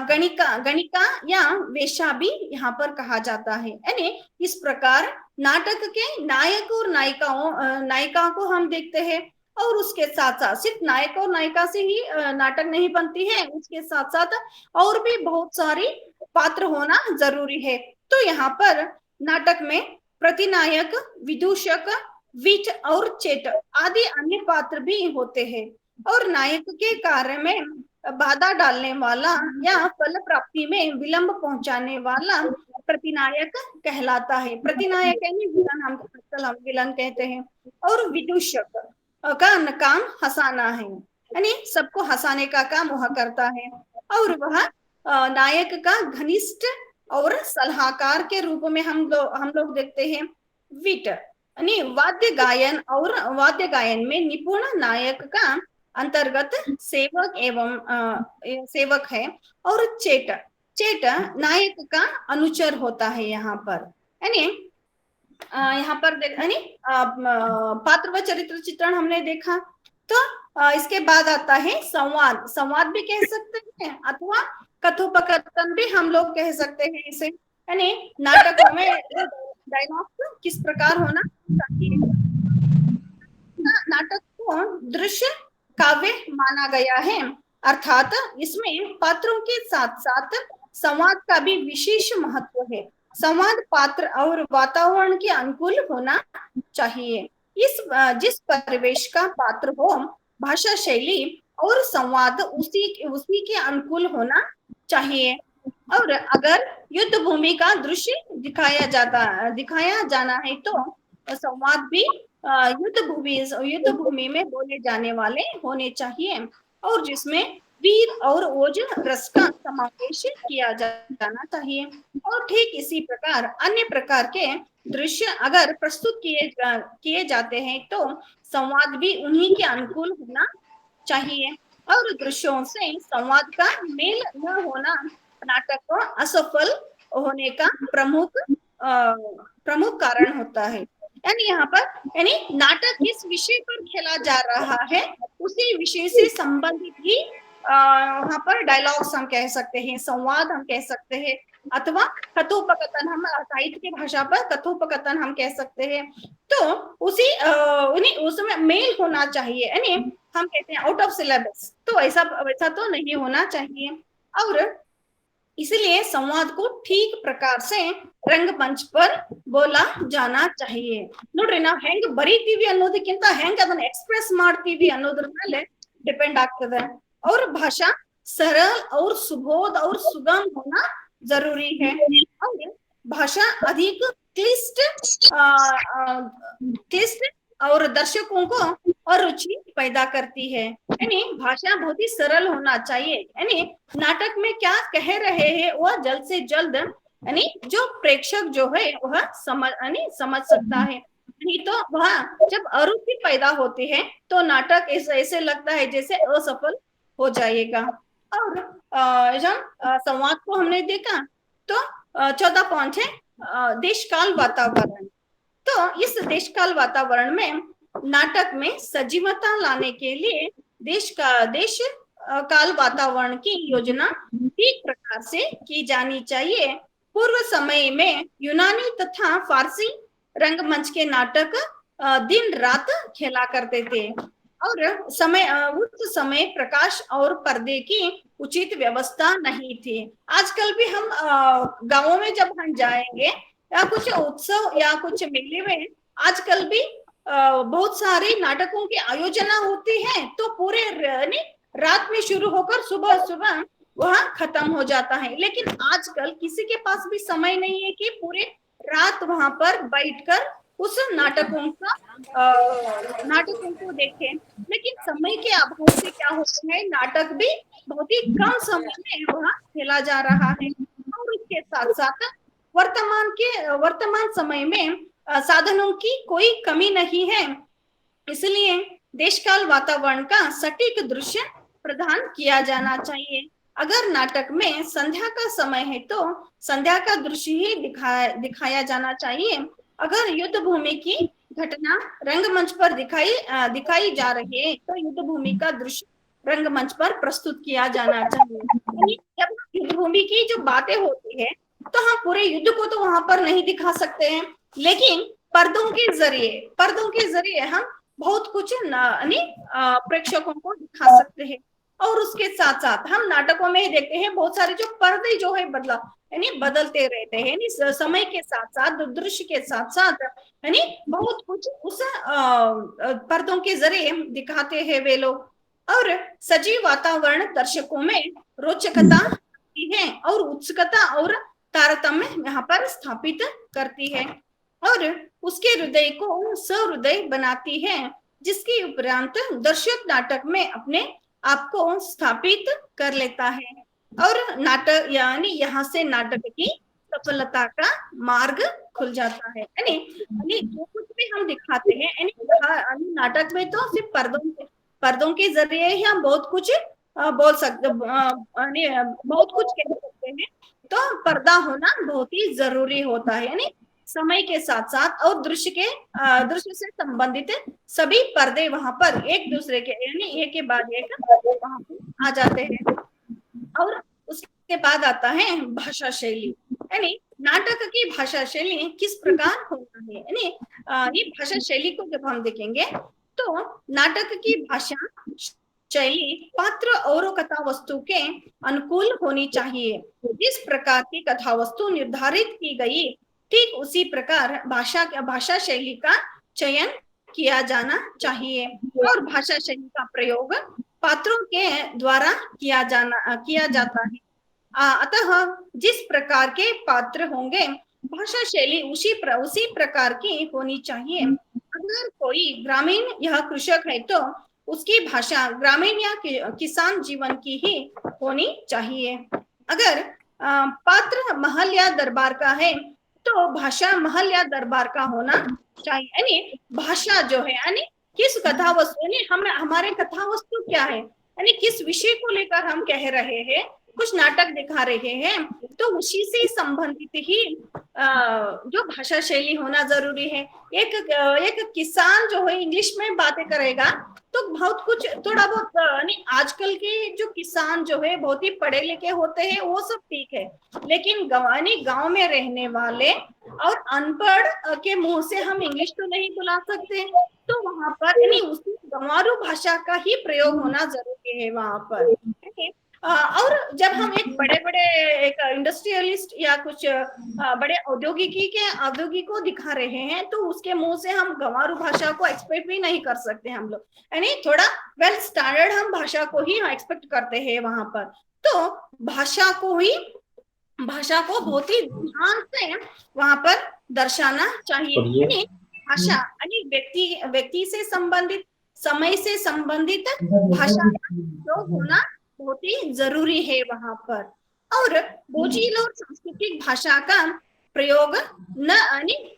गणिका गणिका या वेश्या भी यहाँ पर कहा जाता है। यानी इस प्रकार नाटक के नायक और नायिका को हम देखते हैं, और उसके साथ साथ सिर्फ नायक और नायिका से ही नाटक नहीं बनती है, उसके साथ साथ और भी बहुत सारी पात्र होना जरूरी है। तो यहाँ पर नाटक में प्रतिनायक, विदूषक, विट और चेट आदि अन्य पात्र भी होते हैं। और नायक के कार्य में बाधा डालने वाला या फल प्राप्ति में विलंब पहुंचाने वाला प्रतिनायक कहलाता है। प्रतिनायक यानी विलन, हम विलन कहते हैं। और विदूषक का काम हंसाना है, यानी सबको हंसाने का काम वह करता है। और वह नायक का घनिष्ठ और सलाहकार के रूप में हम लोग देखते हैं। विट यानी वाद्य गायन में निपुण नायक का अंतर्गत सेवक एवं सेवक है। और चेट नायक का अनुचर होता है यहाँ पर। यानी यहाँ पर यानी पात्र व चरित्र चित्रण हमने देखा। तो इसके बाद आता है संवाद भी कह सकते हैं, अथवा कथोपकथन भी हम लोग कह सकते हैं इसे। यानी नाटकों में डायलॉग किस प्रकार होना चाहिए। नाटक को दृश्य काव्य माना गया है, अर्थात इसमें पात्रों के साथ साथ संवाद का भी विशेष महत्व है। संवाद पात्र और वातावरण के अनुकूल होना चाहिए। जिस परिवेश का पात्र हो, भाषा शैली और संवाद उसी के अनुकूल होना चाहिए। और अगर युद्ध भूमि का दृश्य दिखाया जाना है तो संवाद भी युद्ध भूमि में बोले जाने वाले होने चाहिए, और जिसमें वीर और ओज रस का समावेश किया जाना चाहिए। और ठीक इसी प्रकार अन्य प्रकार के दृश्य अगर प्रस्तुत किए जाते हैं तो संवाद भी उन्हीं के अनुकूल होना चाहिए। और दृश्यों से संवाद का मेल न होना नाटक को असफल होने का प्रमुख कारण होता है। यानी यहाँ पर नाटक किस विषय पर खेला जा रहा है उसी विषय से संबंधित ही वहां पर डायलॉग्स हम कह सकते हैं, संवाद हम कह सकते हैं, अथवा कथोपकथन, हम साहित्य की भाषा पर कथोपकथन हम कह सकते हैं। तो उसमें मेल होना चाहिए। यानी हम कहते हैं आउट ऑफ सिलेबस, तो वैसा तो नहीं होना चाहिए। और इसलिए संवाद को ठीक प्रकार से रंगमंच पर बोला जाना चाहिए। ನೋಡ್ರಿ, ನಾವು ಹೆಂಗ್ ಬರೀತೀವಿ ಅನ್ನೋದಕ್ಕಿಂತ ಹೆಂಗ್ ಅದನ್ನ ಎಕ್ಸ್ಪ್ರೆಸ್ ಮಾಡ್ತೀವಿ ಅನ್ನೋದ್ರ ಮೇಲೆ डिपेंड ಆಗ್ತದೆ। और भाषा सरल और सुबोध और सुगम होना जरूरी है। और भाषा अधिक क्लिष्ट और दर्शकों को अरुचि पैदा करती है। यानी भाषा बहुत ही सरल होना चाहिए। यानी नाटक में क्या कह रहे हैं वह जल्द से जल्द यानी जो प्रेक्षक जो है वह समझ सकता है। नहीं तो वह जब अरुचि पैदा होती है तो नाटक ऐसे लगता है जैसे असफल हो जाएगा। और जब संवाद को हमने देखा तो 14 पॉइंट है देशकाल वातावरण। तो इस देशकाल वातावरण में नाटक में सजीवता लाने के लिए देश काल वातावरण की योजना ठीक प्रकार से की जानी चाहिए। पूर्व समय में यूनानी तथा फारसी रंगमंच के नाटक दिन रात खेला करते थे, और उस समय प्रकाश और पर्दे की उचित व्यवस्था नहीं थी। आजकल भी हम गांवों में जब हम जाएंगे या कुछ उत्सव या कुछ मेले में आजकल भी बहुत सारे नाटकों की आयोजना होती है, तो पूरे रात में शुरू होकर सुबह वह खत्म हो जाता है। लेकिन आजकल किसी के पास भी समय नहीं है कि पूरे रात वहां पर बैठकर उस नाटकों को देखें। लेकिन समय के अभाव से क्या होता है, नाटक भी बहुत ही कम समय में वह खेला जा रहा है। और उसके साथ साथ वर्तमान समय में साधनों की कोई कमी नहीं है, इसलिए देशकाल वातावरण का सटीक दृश्य प्रदान किया जाना चाहिए। अगर नाटक में संध्या का समय है तो संध्या का दृश्य ही दिखाया जाना चाहिए। अगर युद्ध भूमि की घटना रंगमंच पर दिखाई जा रही है तो युद्ध भूमि का दृश्य रंगमंच पर प्रस्तुत किया जाना चाहिए। जब युद्ध भूमि की जो बातें होती है तो हम पूरे युद्ध को तो वहां पर नहीं दिखा सकते हैं, लेकिन पर्दों के जरिए हम बहुत कुछ प्रेक्षकों को दिखा सकते हैं। और उसके साथ साथ हम नाटकों में ही देखते हैं बहुत सारे जो पर्दे जो है बदलते रहते हैं, समय के साथ साथ दृश्य के साथ साथ बहुत कुछ उस पर्दों के जरिए दिखाते हैं वे लोग। और सजीव वातावरण दर्शकों में रोचकता है और उत्सुकता और तारतम्य यहाँ पर स्थापित करती है और उसके हृदय को सहृदय बनाती है, जिसके उपरांत दर्शक नाटक में अपने आपको स्थापित कर लेता है और नाटक यानी यहाँ से नाटक की सफलता का मार्ग खुल जाता है। यानी जो कुछ भी हम दिखाते हैं नाटक में तो सिर्फ पर्दों के जरिए ही हम बहुत कुछ बोल सकते, बहुत कुछ कह सकते हैं। तो पर्दा होना बहुत ही जरूरी होता है, यानी समय के साथ साथ और दृश्य से संबंधित सभी पर्दे वहां पर एक दूसरे के यानी एक के बाद एक वहां पर आ जाते हैं। और उसके बाद आता है भाषा शैली, यानी नाटक की भाषा शैली किस प्रकार होता है। यानी ये भाषा शैली को जब हम देखेंगे तो नाटक की भाषा शैली पात्र और कथा वस्तु के अनुकूल होनी चाहिए। जिस प्रकार की कथा वस्तु निर्धारित की गई ठीक उसी प्रकार भाषा शैली का चयन किया जाना चाहिए और भाषा शैली का प्रयोग पात्रों के द्वारा किया जाता है। अतः जिस प्रकार के पात्र होंगे भाषा शैली उसी प्रकार की होनी चाहिए। अगर कोई ग्रामीण या कृषक है तो उसकी भाषा ग्रामीण या किसान जीवन की ही होनी चाहिए। अगर पात्र महल या दरबार का है तो भाषा महल या दरबार का होना चाहिए। यानी भाषा जो है यानी किस कथा वस्तु यानी हमारे कथा वस्तु क्या है, यानी किस विषय को लेकर हम कह रहे हैं, कुछ नाटक दिखा रहे हैं तो उसी से संबंधित ही जो भाषा शैली होना जरूरी है। एक किसान जो है इंग्लिश में बातें करेगा तो बहुत कुछ थोड़ा बहुत आजकल के जो किसान जो है बहुत ही पढ़े लिखे होते हैं वो सब ठीक है, लेकिन गांव में रहने वाले और अनपढ़ के मुंह से हम इंग्लिश तो नहीं बुला सकते, तो वहां पर उसी गंवारू भाषा का ही प्रयोग होना जरूरी है वहां पर। और जब हम एक बड़े एक इंडस्ट्रियलिस्ट या कुछ बड़े औद्योगिक को दिखा रहे हैं तो उसके मुंह से हम गंवारू भाषा को एक्सपेक्ट भी नहीं कर सकते हम लोग, यानी थोड़ा वेल स्टैंडर्ड हम भाषा को ही एक्सपेक्ट करते हैं वहां पर। तो भाषा को बहुत ही ध्यान से वहां पर दर्शाना चाहिए। भाषा यानी व्यक्ति से संबंधित समय से संबंधित भाषा का होना बहुत ही जरूरी है वहां पर। और बोझिल और सांस्कृतिक भाषा का प्रयोग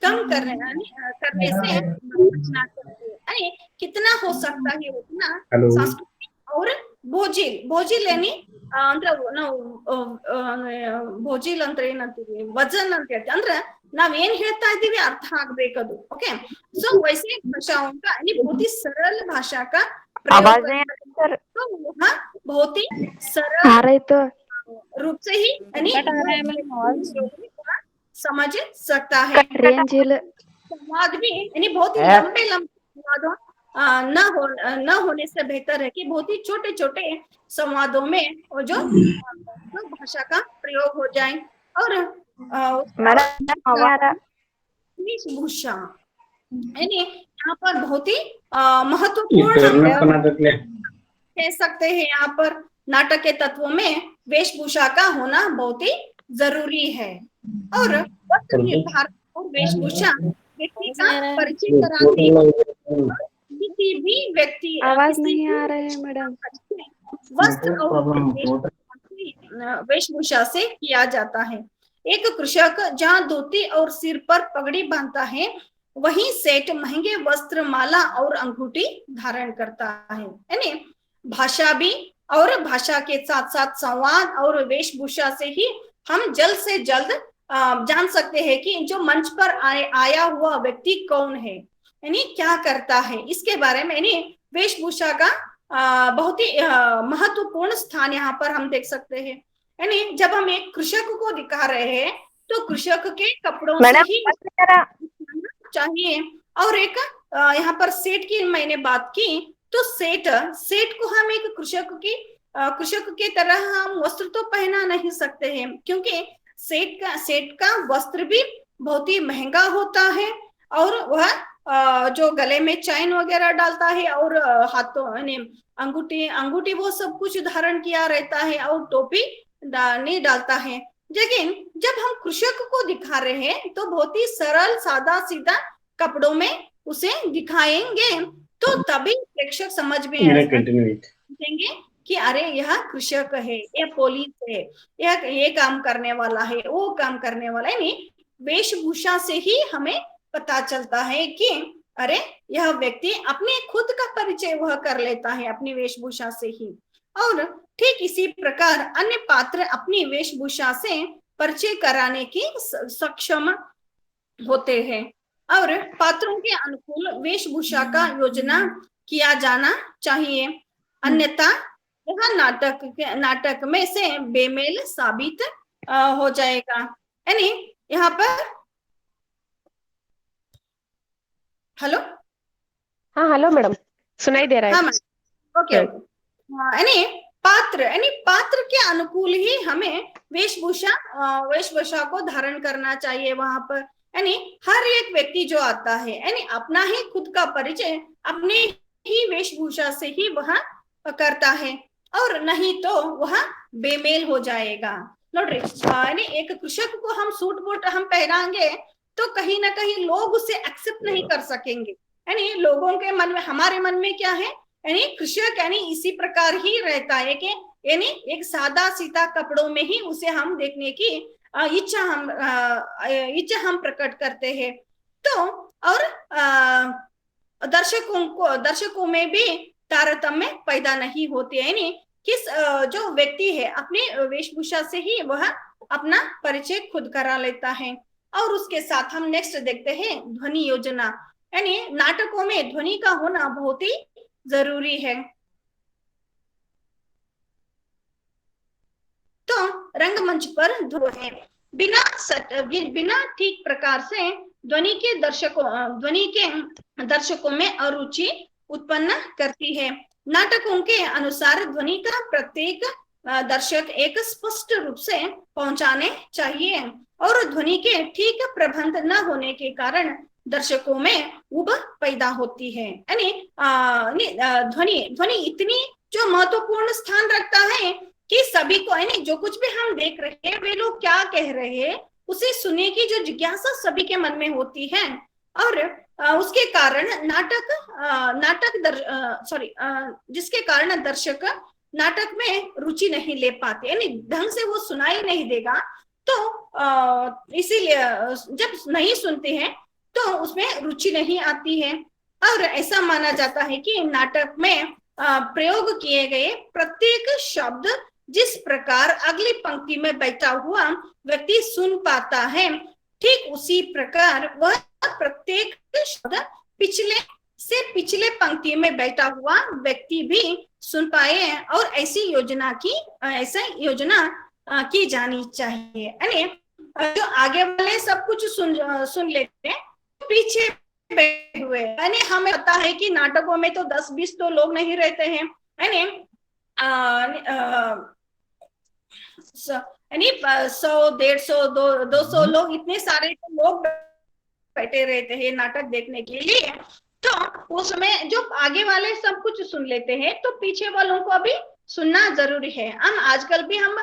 कम करने से बचना चाहिए। कितना हो सकता है उतना सांस्कृतिक और बोझिल यानी बोझिल ಅಂದ್ರೆ ಏನಂತೀವಿ ವಜನ್ ಅಂತ ಹೇಳ್ತೀವಿ, ಅಂದ್ರೆ ನಾವ್ ಏನ್ ಹೇಳ್ತಾ ಇದೀವಿ ಅರ್ಥ ಆಗ್ಬೇಕದು। ओके सो वैसे भाषाओं का बहुत ही सरल भाषा का आवाज तो वहाँ बहुत ही सरल रूप से ही समझ सकता है। संवाद भी यानी बहुत ही लंबे संवादों न होने से बेहतर है कि बहुत ही छोटे छोटे संवादों में वो जो भाषा का प्रयोग हो जाए। और वेशभूषा यानी यहाँ पर बहुत ही महत्वपूर्ण कह सकते हैं, यहाँ पर नाटक के तत्वों में वेशभूषा का होना बहुत ही जरूरी है। और वस्त्र निर्धारण और वेशभूषा व्यक्ति का परिचय कराती है। किसी भी व्यक्ति आवाज नहीं आ रहा है मैडम। वस्त्र और वेशभूषा से किया जाता है। एक कृषक जहाँ धोती और सिर पर पगड़ी बांधता है वहीं सेठ महंगे वस्त्र माला और अंगूठी धारण करता है। यानी भाषा भी और भाषा के साथ साथ संवाद और वेशभूषा से ही हम जल्द से जल्द जान सकते हैं कि जो मंच पर आया हुआ व्यक्ति कौन है, यानी क्या करता है। इसके बारे में यानी वेशभूषा का बहुत ही महत्वपूर्ण स्थान यहाँ पर हम देख सकते हैं। यानी जब हम एक कृषक को दिखा रहे हैं तो कृषक के कपड़ों से ही चाहिए। और एक यहाँ पर सेठ की मैंने बात की, तो सेठ को हम एक कृषक की तरह हम वस्त्र तो पहना नहीं सकते हैं, क्योंकि सेठ का वस्त्र भी बहुत ही महंगा होता है और वह जो गले में चैन वगैरह डालता है और हाथों यानी अंगूठी वो सब कुछ धारण किया रहता है और टोपी नहीं डालता है। लेकिन जब हम कृषक को दिखा रहे हैं तो बहुत ही सरल सादा सीधा कपड़ों में उसे दिखाएंगे, तो तभी प्रेक्षक समझ में आएंगे कि अरे यह कृषक है, यह पुलिस है, ये काम करने वाला है, वो काम करने वाला है। नहीं, वेशभूषा से ही हमें पता चलता है कि अरे यह व्यक्ति अपने खुद का परिचय वह कर लेता है अपनी वेशभूषा से ही। और ठीक इसी प्रकार अन्य पात्र अपनी वेशभूषा से परिचय कराने की सक्षम होते हैं और पात्रों के अनुकूल वेशभूषा का योजना किया जाना चाहिए, अन्यथा यह नाटक में से बेमेल साबित हो जाएगा। यानी यहाँ पर हेलो, हाँ हेलो मैडम, सुनाई दे रहा है। हाँ ओके। यानी पात्र के अनुकूल ही हमें वेशभूषा को धारण करना चाहिए वहां पर। यानी हर एक व्यक्ति जो आता है यानी अपना ही खुद का परिचय अपने ही वेशभूषा से ही वह करता है, और नहीं तो वह बेमेल हो जाएगा। नोड्री, यानी एक कृषक को हम सूट बूट हम पहनाएंगे तो कहीं ना कहीं लोग उसे एक्सेप्ट नहीं कर सकेंगे। यानी लोगों के मन में, हमारे मन में क्या है, यानी कृषक यानी इसी प्रकार ही रहता है कि यानी एक सादा सीधा कपड़ों में ही उसे हम देखने की इच्छा हम प्रकट करते हैं। तो और दर्शकों में भी तारतम्य पैदा नहीं होते, यानी किस जो व्यक्ति है अपनी वेशभूषा से ही वह अपना परिचय खुद करा लेता है। और उसके साथ हम नेक्स्ट देखते हैं ध्वनि योजना। यानी नाटकों में ध्वनि का होना बहुत ही जरूरी है। तो रंगमंच पर ध्वनि बिना ठीक प्रकार से ध्वनि के दर्शकों में अरुचि उत्पन्न करती है। नाटकों के अनुसार ध्वनि का प्रत्येक दर्शक एक स्पष्ट रूप से पहुंचाने चाहिए, और ध्वनि के ठीक प्रबंध न होने के कारण दर्शकों में उब पैदा होती है। यानी ध्वनि इतनी जो महत्वपूर्ण स्थान रखता है कि सभी को, यानी जो कुछ भी हम देख रहे हैं वे लोग क्या कह रहे हैं उसे सुनने की जो जिज्ञासा सभी के मन में होती है, और उसके कारण जिसके कारण दर्शक नाटक में रुचि नहीं ले पाते, यानी ढंग से वो सुनाई नहीं देगा। तो इसीलिए जब नहीं सुनते हैं तो उसमें रुचि नहीं आती है। और ऐसा माना जाता है कि नाटक में प्रयोग किए गए प्रत्येक शब्द जिस प्रकार अगली पंक्ति में बैठा हुआ व्यक्ति सुन पाता है, ठीक उसी प्रकार वह प्रत्येक शब्द पिछले पंक्ति में बैठा हुआ व्यक्ति भी सुन पाए, और ऐसी योजना की जानी चाहिए। यानी जो आगे वाले सब कुछ सुन लेते हैं, पीछे बैठे हुए, यानी हमें पता है कि नाटकों में तो 10-20 तो लोग नहीं रहते हैं, यानी 100-150-200 लोग, इतने सारे लोग बैठे रहते हैं नाटक देखने के लिए। तो उसमें जो आगे वाले सब कुछ सुन लेते हैं तो पीछे वालों को भी सुनना जरूरी है। हम आजकल भी हम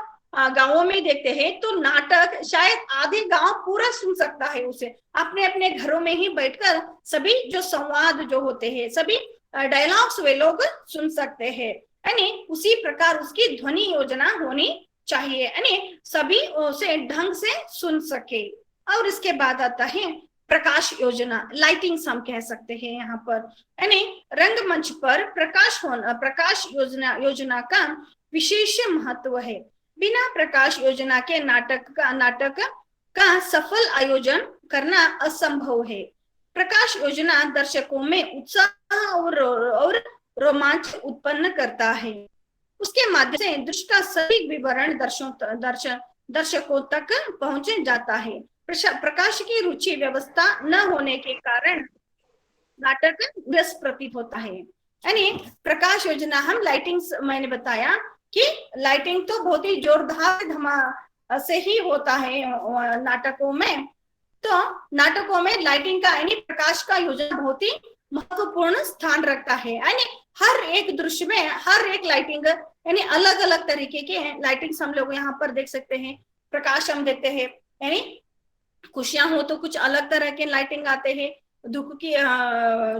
गांवों में देखते हैं तो नाटक शायद आधे गांव पूरा सुन सकता है उसे, अपने अपने घरों में ही बैठकर सभी जो संवाद जो होते हैं, सभी डायलॉग्स वे लोग सुन सकते हैं। यानी उसी प्रकार उसकी ध्वनि योजना होनी चाहिए, यानी सभी उसे ढंग से सुन सके। और इसके बाद आता है प्रकाश योजना, लाइटिंग्स हम कह सकते हैं यहाँ पर। यानी रंगमंच पर प्रकाश योजना का विशेष महत्व है। बिना प्रकाश योजना के नाटक का सफल आयोजन करना असंभव है। प्रकाश योजना दर्शकों में उत्साह और रोमांच उत्पन्न करता है। उसके माध्यम से दृश्य का सभी विवरण दर्शकों तक पहुंच जाता है। प्रकाश की रुचि व्यवस्था न होने के कारण नाटक व्यस्त प्रतीत होता है। यानी प्रकाश योजना हम लाइटिंग, मैंने बताया कि लाइटिंग तो बहुत ही जोरदार धमा से ही होता है नाटकों में। तो नाटकों में लाइटिंग का यानी प्रकाश का योजना बहुत ही महत्वपूर्ण स्थान रखता है। यानी हर एक दृश्य में हर एक लाइटिंग यानी अलग अलग तरीके के लाइटिंग्स हम लोग यहाँ पर देख सकते हैं। प्रकाश हम देखते हैं, यानी खुशियां हो तो कुछ अलग तरह के लाइटिंग आते हैं, दुख की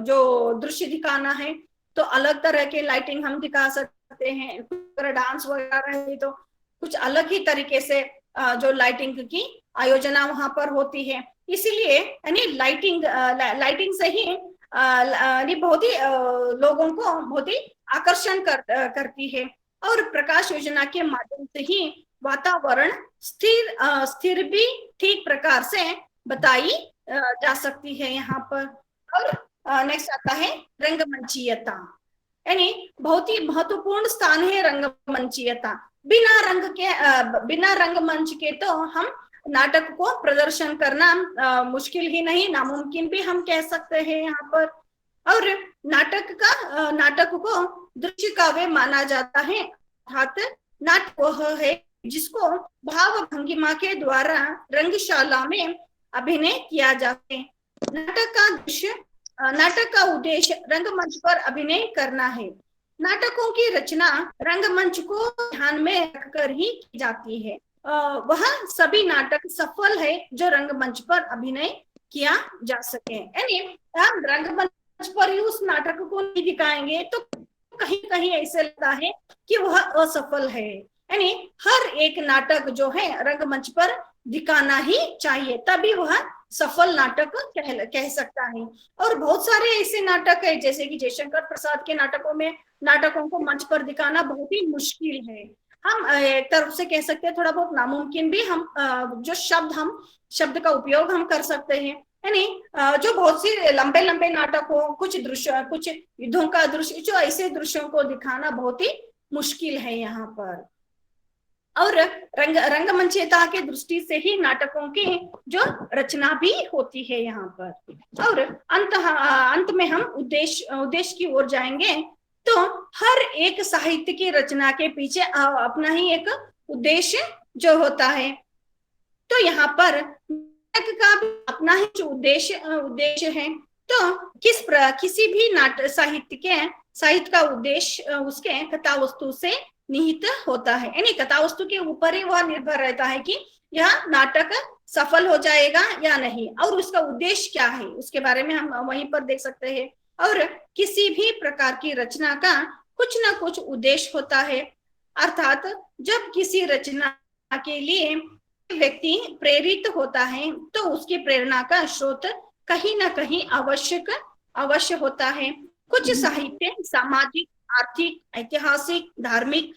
जो दृश्य दिखाना है तो अलग तरह के लाइटिंग हम दिखा सकते हैं। अगर डांस वगैरह है तो कुछ अलग ही तरीके से जो लाइटिंग की आयोजना वहां पर होती है। इसीलिए यानी लाइटिंग से ही बहुत ही लोगों को बहुत ही आकर्षण करती है। और प्रकाश योजना के माध्यम से ही वातावरण स्थिर भी ठीक प्रकार से बताई जा सकती है यहाँ पर। और नेक्स्ट आता है रंगमंचीयता, यानी बहुत ही महत्वपूर्ण स्थान है रंगमंचीयता। बिना रंगमंच के तो हम नाटक को प्रदर्शन करना मुश्किल ही नहीं, नामुमकिन भी हम कह सकते हैं यहाँ पर। और नाटक को दृश्य काव्य माना जाता है, अर्थात नाटक वह है जिसको भाव भंगिमा के द्वारा रंगशाला में अभिनय किया जाता है। नाटक का उद्देश्य रंगमंच पर अभिनय करना है। नाटकों की रचना रंगमंच को ध्यान में रखकर ही की जाती है। वह सभी नाटक सफल है जो रंगमंच पर अभिनय किया जा सके। यानी हम रंगमंच पर ही उस नाटक को नहीं दिखाएंगे तो कहीं कहीं ऐसे लगता है कि वह असफल है। यानी हर एक नाटक जो है रंगमंच पर दिखाना ही चाहिए, तभी वह सफल नाटक कह सकता है। और बहुत सारे ऐसे नाटक है जैसे कि जयशंकर प्रसाद के नाटकों को मंच पर दिखाना बहुत ही मुश्किल है। हम एक तरफ से कह सकते हैं थोड़ा बहुत नामुमकिन भी। हम जो शब्द का उपयोग हम कर सकते हैं। यानी जो बहुत सी लंबे नाटक हो, कुछ युद्धों का दृश्य, जो ऐसे दृश्यों को दिखाना बहुत ही मुश्किल है यहाँ पर। और रंगमंचीयता के दृष्टि से ही नाटकों की जो रचना भी होती है यहाँ पर। और अंत में हम उद्देश्य की ओर जाएंगे। तो हर एक साहित्य की रचना के पीछे अपना ही एक उद्देश्य जो होता है। तो यहाँ पर नाटक का भी अपना ही जो उद्देश्य है। तो किसी भी साहित्य का उद्देश्य उसके कथा वस्तु से निहित होता है। यानी कथा वस्तु के ऊपर ही वह निर्भर रहता है कि यह नाटक सफल हो जाएगा या नहीं, और उसका उद्देश्य क्या है उसके बारे में हम वहीं पर देख सकते हैं। और किसी भी प्रकार की रचना का कुछ ना कुछ उद्देश्य होता है, अर्थात जब किसी रचना के लिए व्यक्ति प्रेरित होता है तो उसकी प्रेरणा का स्रोत कहीं ना कहीं अवश्य होता है। कुछ साहित्य सामाजिक, आर्थिक, ऐतिहासिक, धार्मिक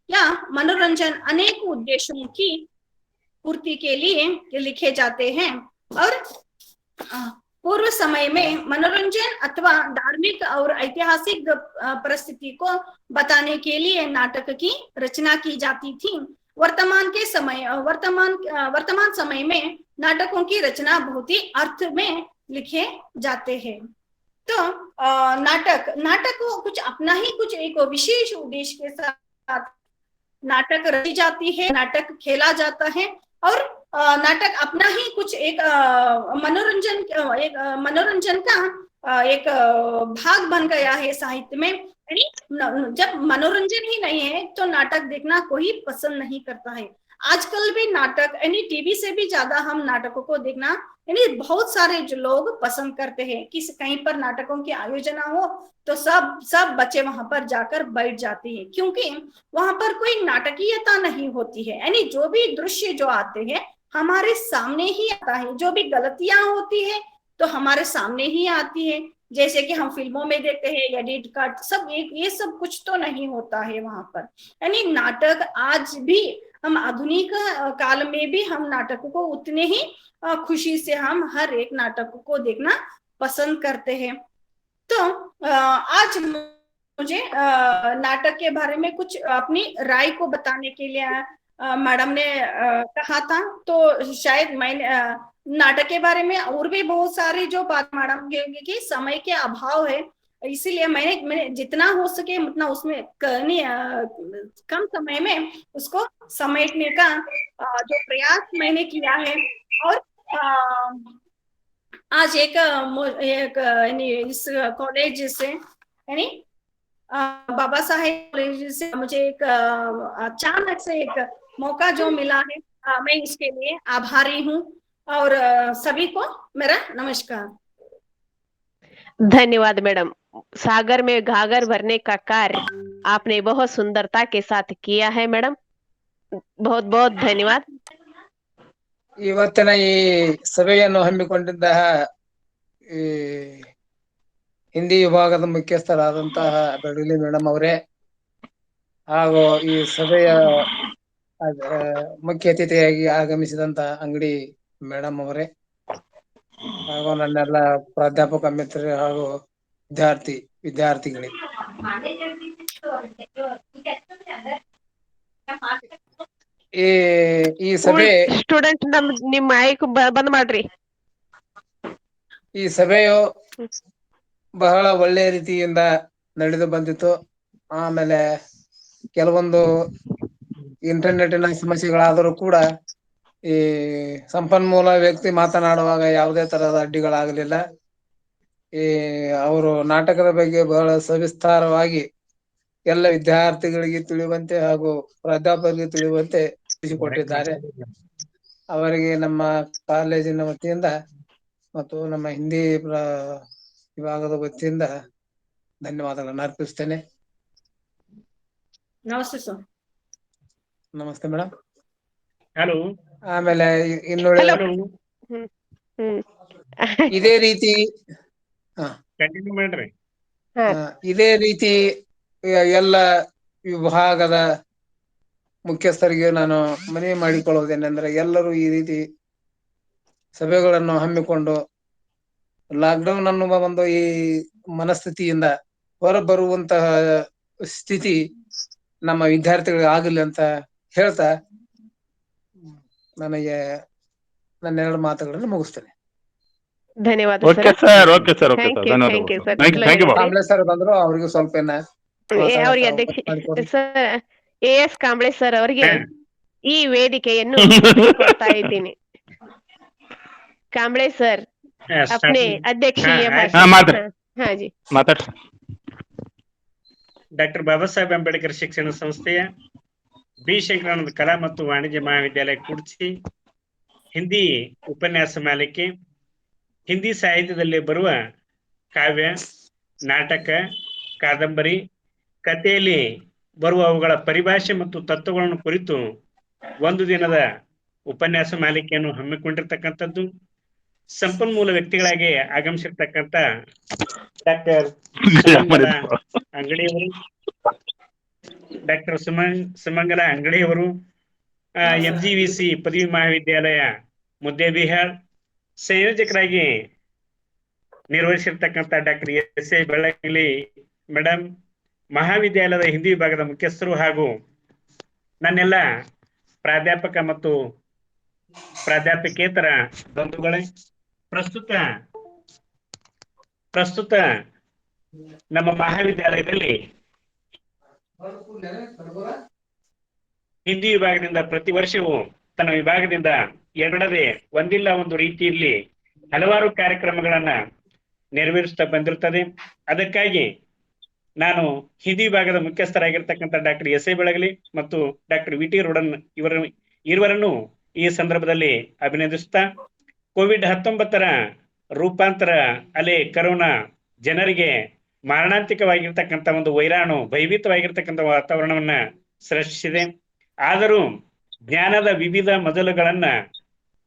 या मनोरंजन अनेक उद्देश्यों की पूर्ति के लिए लिखे जाते हैं। और पूर्व समय में मनोरंजन अथवा धार्मिक और ऐतिहासिक परिस्थिति को बताने के लिए नाटक की रचना की जाती थी। वर्तमान समय में नाटकों की रचना बहुत ही अर्थ में लिखे जाते हैं। तो नाटक को कुछ अपना ही कुछ एक विशेष उद्देश्य के साथ नाटक रची जाती है, नाटक खेला जाता है। और नाटक अपना ही कुछ एक मनोरंजन का एक भाग बन गया है साहित्य में। जब मनोरंजन ही नहीं है तो नाटक देखना कोई पसंद नहीं करता है। आजकल भी नाटक यानी टीवी से भी ज्यादा हम नाटकों को देखना यानी बहुत सारे जो लोग पसंद करते हैं कि कहीं पर नाटकों की आयोजना हो तो सब बच्चे वहां पर जाकर बैठ जाते हैं, क्योंकि वहां पर कोई नाटकीयता नहीं होती है। यानी जो भी दृश्य जो आते हैं हमारे सामने ही आता है, जो भी गलतियां होती है तो हमारे सामने ही आती है। जैसे कि हम फिल्मों में देखते हैं एडिट कट सब, ये सब कुछ तो नहीं होता है वहां पर। यानी नाटक आज भी हम आधुनिक काल में भी हम नाटक को उतने ही खुशी से हम हर एक नाटक को देखना पसंद करते हैं। तो आज मुझे नाटक के बारे में कुछ अपनी राय को बताने के लिए मैडम ने कहा था। तो शायद मैंने नाटक के बारे में और भी बहुत सारी जो बात मैडम की समय के अभाव है, इसीलिए मैंने जितना हो सके उतना उसमें करने कम समय में उसको समेटने का जो प्रयास मैंने किया है। और आज एक इस कॉलेज से यानी बाबा साहेब कॉलेज से मुझे एक अचानक से एक मौका जो मिला है, मैं इसके लिए आभारी हूँ। और सभी को मेरा नमस्कार। धन्यवाद मैडम। सागर में घाघर भरने का कार्य आपने बहुत सुंदरता के साथ किया है मैडम, बहुत बहुत धन्यवाद। ಇವತ್ತಿನ ಈ ಸಭೆಯನ್ನು ಹಮ್ಮಿಕೊಂಡಿದ್ದ ಈ ಹಿಂದಿ ವಿಭಾಗದ ಮುಖ್ಯಸ್ಥರಾದಂತಹ ಬೆಳಗಲಿ ಮೇಡಮ್ ಅವರೇ, ಹಾಗೂ ಈ ಸಭೆಯ ಮುಖ್ಯ ಅತಿಥಿಯಾಗಿ ಆಗಮಿಸಿದಂತ ಅಂಗಡಿ ಮೇಡಮ್ ಅವರೇ, ಹಾಗೂ ನನ್ನೆಲ್ಲ ಪ್ರಾಧ್ಯಾಪಕ ಮಿತ್ರರೇ ಹಾಗೂ ವಿದ್ಯಾರ್ಥಿಗಳೇ, ಈ ಸಭೆ ಸ್ಟೂಡೆಂಟ್ ನಿಮ್ಮ ಮೈಕ್ ಬಂದ್ ಮಾಡ್ರಿ. ಈ ಸಭೆಯು ಬಹಳ ಒಳ್ಳೆಯ ರೀತಿಯಿಂದ ನಡೆದು ಬಂದಿತ್ತು. ಆಮೇಲೆ ಕೆಲವೊಂದು ಇಂಟರ್ನೆಟಿನ ಸಮಸ್ಯೆಗಳಾದರೂ ಕೂಡ ಈ ಸಂಪನ್ಮೂಲ ವ್ಯಕ್ತಿ ಮಾತನಾಡುವಾಗ ಯಾವುದೇ ತರಹದ ಅಡ್ಡಿಗಳಾಗಲಿಲ್ಲ. ಈ ಅವರು ನಾಟಕದ ಬಗ್ಗೆ ಬಹಳ ಸವಿಸ್ತಾರವಾಗಿ ಎಲ್ಲ ವಿದ್ಯಾರ್ಥಿಗಳಿಗೆ ತಿಳಿಯುವಂತೆ ಹಾಗೂ ಪ್ರಾಧ್ಯಾಪಕರಿಗೆ ತಿಳಿಯುವಂತೆ ತಿಳಿಸಿಕೊಟ್ಟಿದ್ದಾರೆ. ಅವರಿಗೆ ನಮ್ಮ ಕಾಲೇಜಿನ ವತಿಯಿಂದ ಮತ್ತು ನಮ್ಮ ಹಿಂದಿ ವಿಭಾಗದ ವತಿಯಿಂದ ಧನ್ಯವಾದಗಳನ್ನು ಅರ್ಪಿಸ್ತೇನೆ. ನಮಸ್ತೆ ಸರ್. ನಮಸ್ತೆ ಮೇಡಮ್. ಹಲೋ. ಆಮೇಲೆ ಇನ್ನುಳಿದ ಇದೇ ರೀತಿ ಕಂಟಿನ್ಯೂ ಮಾಡ್ರಿ. ಇದೇ ರೀತಿ ಎಲ್ಲ ವಿಭಾಗದ ಮುಖ್ಯಸ್ಥರಿಗೆ ನಾನು ಮನವಿ ಮಾಡಿಕೊಳ್ಳುವುದೇನೆಂದ್ರೆ, ಎಲ್ಲರೂ ಈ ರೀತಿ ಸಭೆಗಳನ್ನು ಹಮ್ಮಿಕೊಂಡು ಲಾಕ್ಡೌನ್ ಅನ್ನುವ ಒಂದು ಈ ಮನಸ್ಥಿತಿಯಿಂದ ಹೊರಬರುವಂತಹ ಸ್ಥಿತಿ ನಮ್ಮ ವಿದ್ಯಾರ್ಥಿಗಳಿಗೆ ಆಗಲಿ ಅಂತ ಹೇಳ್ತಾ ನನಗೆ ನನ್ನ ಎರಡು ಮಾತುಗಳನ್ನು ಮುಗಿಸ್ತೇನೆ. ಧನ್ಯವಾದ okay sir, okay sir, okay sir, ಧನ್ಯವಾದ. ಕಾಂಬ್ಳೆ ಸರ್ ಬಂದ್ರು, ಅವ್ರಿಗೂ ಸ್ವಲ್ಪ ಅವರಿಗೆ ಅಧ್ಯಕ್ಷ ಸರ್ ಎಸ್ ಕಾಂಬ್ಳೆ ಸರ್ ಅವರಿಗೆ ಈ ವೇದಿಕೆಯನ್ನು ಕೊಡ್ತಾ ಇದ್ದೀನಿ. ಕಾಂಬ್ಳೆ ಸರ್ अपने अध्यक्षीय भाषण. हाँ जी, ಮಾತಾಡ್ರಿ. ಡಾಕ್ಟರ್ ಬಾಬಾ ಸಾಹೇಬ್ ಅಂಬೇಡ್ಕರ್ ಶಿಕ್ಷಣ ಸಂಸ್ಥೆಯ ಬಿ ಶಂಕರಾನಂದ ಕಲಾ ಮತ್ತು ವಾಣಿಜ್ಯ ಮಹಾವಿದ್ಯಾಲಯ ಕುಡ್ಚಿ ಹಿಂದಿ ಉಪನ್ಯಾಸ ಮಾಲಿಕೆ, ಹಿಂದಿ ಸಾಹಿತ್ಯದಲ್ಲಿ ಬರುವ ಕಾವ್ಯ, ನಾಟಕ, ಕಾದಂಬರಿ, ಕಥೆಯಲ್ಲಿ ಬರುವ ಅವುಗಳ ಪರಿಭಾಷೆ ಮತ್ತು ತತ್ವಗಳನ್ನು ಕುರಿತು ಒಂದು ದಿನದ ಉಪನ್ಯಾಸ ಮಾಲಿಕೆಯನ್ನು ಹಮ್ಮಿಕೊಂಡಿರ್ತಕ್ಕಂಥದ್ದು. ಸಂಪನ್ಮೂಲ ವ್ಯಕ್ತಿಗಳಾಗಿ ಆಗಮಿಸಿರ್ತಕ್ಕಂಥ ಡಾಕ್ಟರ್ ಅಂಗಡಿಯವರು, ಡಾಕ್ಟರ್ ಸುಮಂಗಲ ಅಂಗಡಿಯವರು, MGVC ಪದವಿ ಮಹಾವಿದ್ಯಾಲಯ ಮುದ್ದೇಬಿಹಾಳ್ ಸಂಯೋಜಕರಾಗಿ ನಿರ್ವಹಿಸಿರ್ತಕ್ಕಂಥ ಡಾಕ್ಟರ್ SA ಬೆಳಗಲಿ ಮೇಡಮ್, ಮಹಾವಿದ್ಯಾಲಯದ ಹಿಂದಿ ವಿಭಾಗದ ಮುಖ್ಯಸ್ಥರು ಹಾಗೂ ನನ್ನೆಲ್ಲ ಪ್ರಾಧ್ಯಾಪಕ ಮತ್ತು ಪ್ರಾಧ್ಯಾಪಕೇತರ ಬಂಧುಗಳೇ, ಪ್ರಸ್ತುತ ನಮ್ಮ ಮಹಾವಿದ್ಯಾಲಯದಲ್ಲಿ ಹಿಂದಿ ವಿಭಾಗದಿಂದ ಪ್ರತಿ ವರ್ಷವೂ ತನ್ನ ವಿಭಾಗದಿಂದ ಎರಡದೇ ಒಂದಿಲ್ಲ ಒಂದು ರೀತಿಯಲ್ಲಿ ಹಲವಾರು ಕಾರ್ಯಕ್ರಮಗಳನ್ನ ನೆರವೇರಿಸ್ತಾ ಬಂದಿರುತ್ತದೆ. ಅದಕ್ಕಾಗಿ ನಾನು ಹಿಂದಿ ವಿಭಾಗದ ಮುಖ್ಯಸ್ಥರಾಗಿರ್ತಕ್ಕಂಥ ಡಾಕ್ಟರ್ SA ಬೆಳಗಲಿ ಮತ್ತು ಡಾಕ್ಟರ್ VT ರೋಡನ್ ಇವರನ್ನು ಈ ಸಂದರ್ಭದಲ್ಲಿ ಅಭಿನಂದಿಸುತ್ತಾ, COVID-19 ರೂಪಾಂತರ ಅಲೆ ಕರೋನಾ ಜನರಿಗೆ ಮಾರಣಾಂತಿಕವಾಗಿರ್ತಕ್ಕಂಥ ಒಂದು ವೈರಾಣು, ಭಯಭೀತವಾಗಿರ್ತಕ್ಕಂಥ ವಾತಾವರಣವನ್ನ ಸೃಷ್ಟಿಸಿದೆ. ಆದರೂ ಜ್ಞಾನದ ವಿವಿಧ ಮೊದಲುಗಳನ್ನ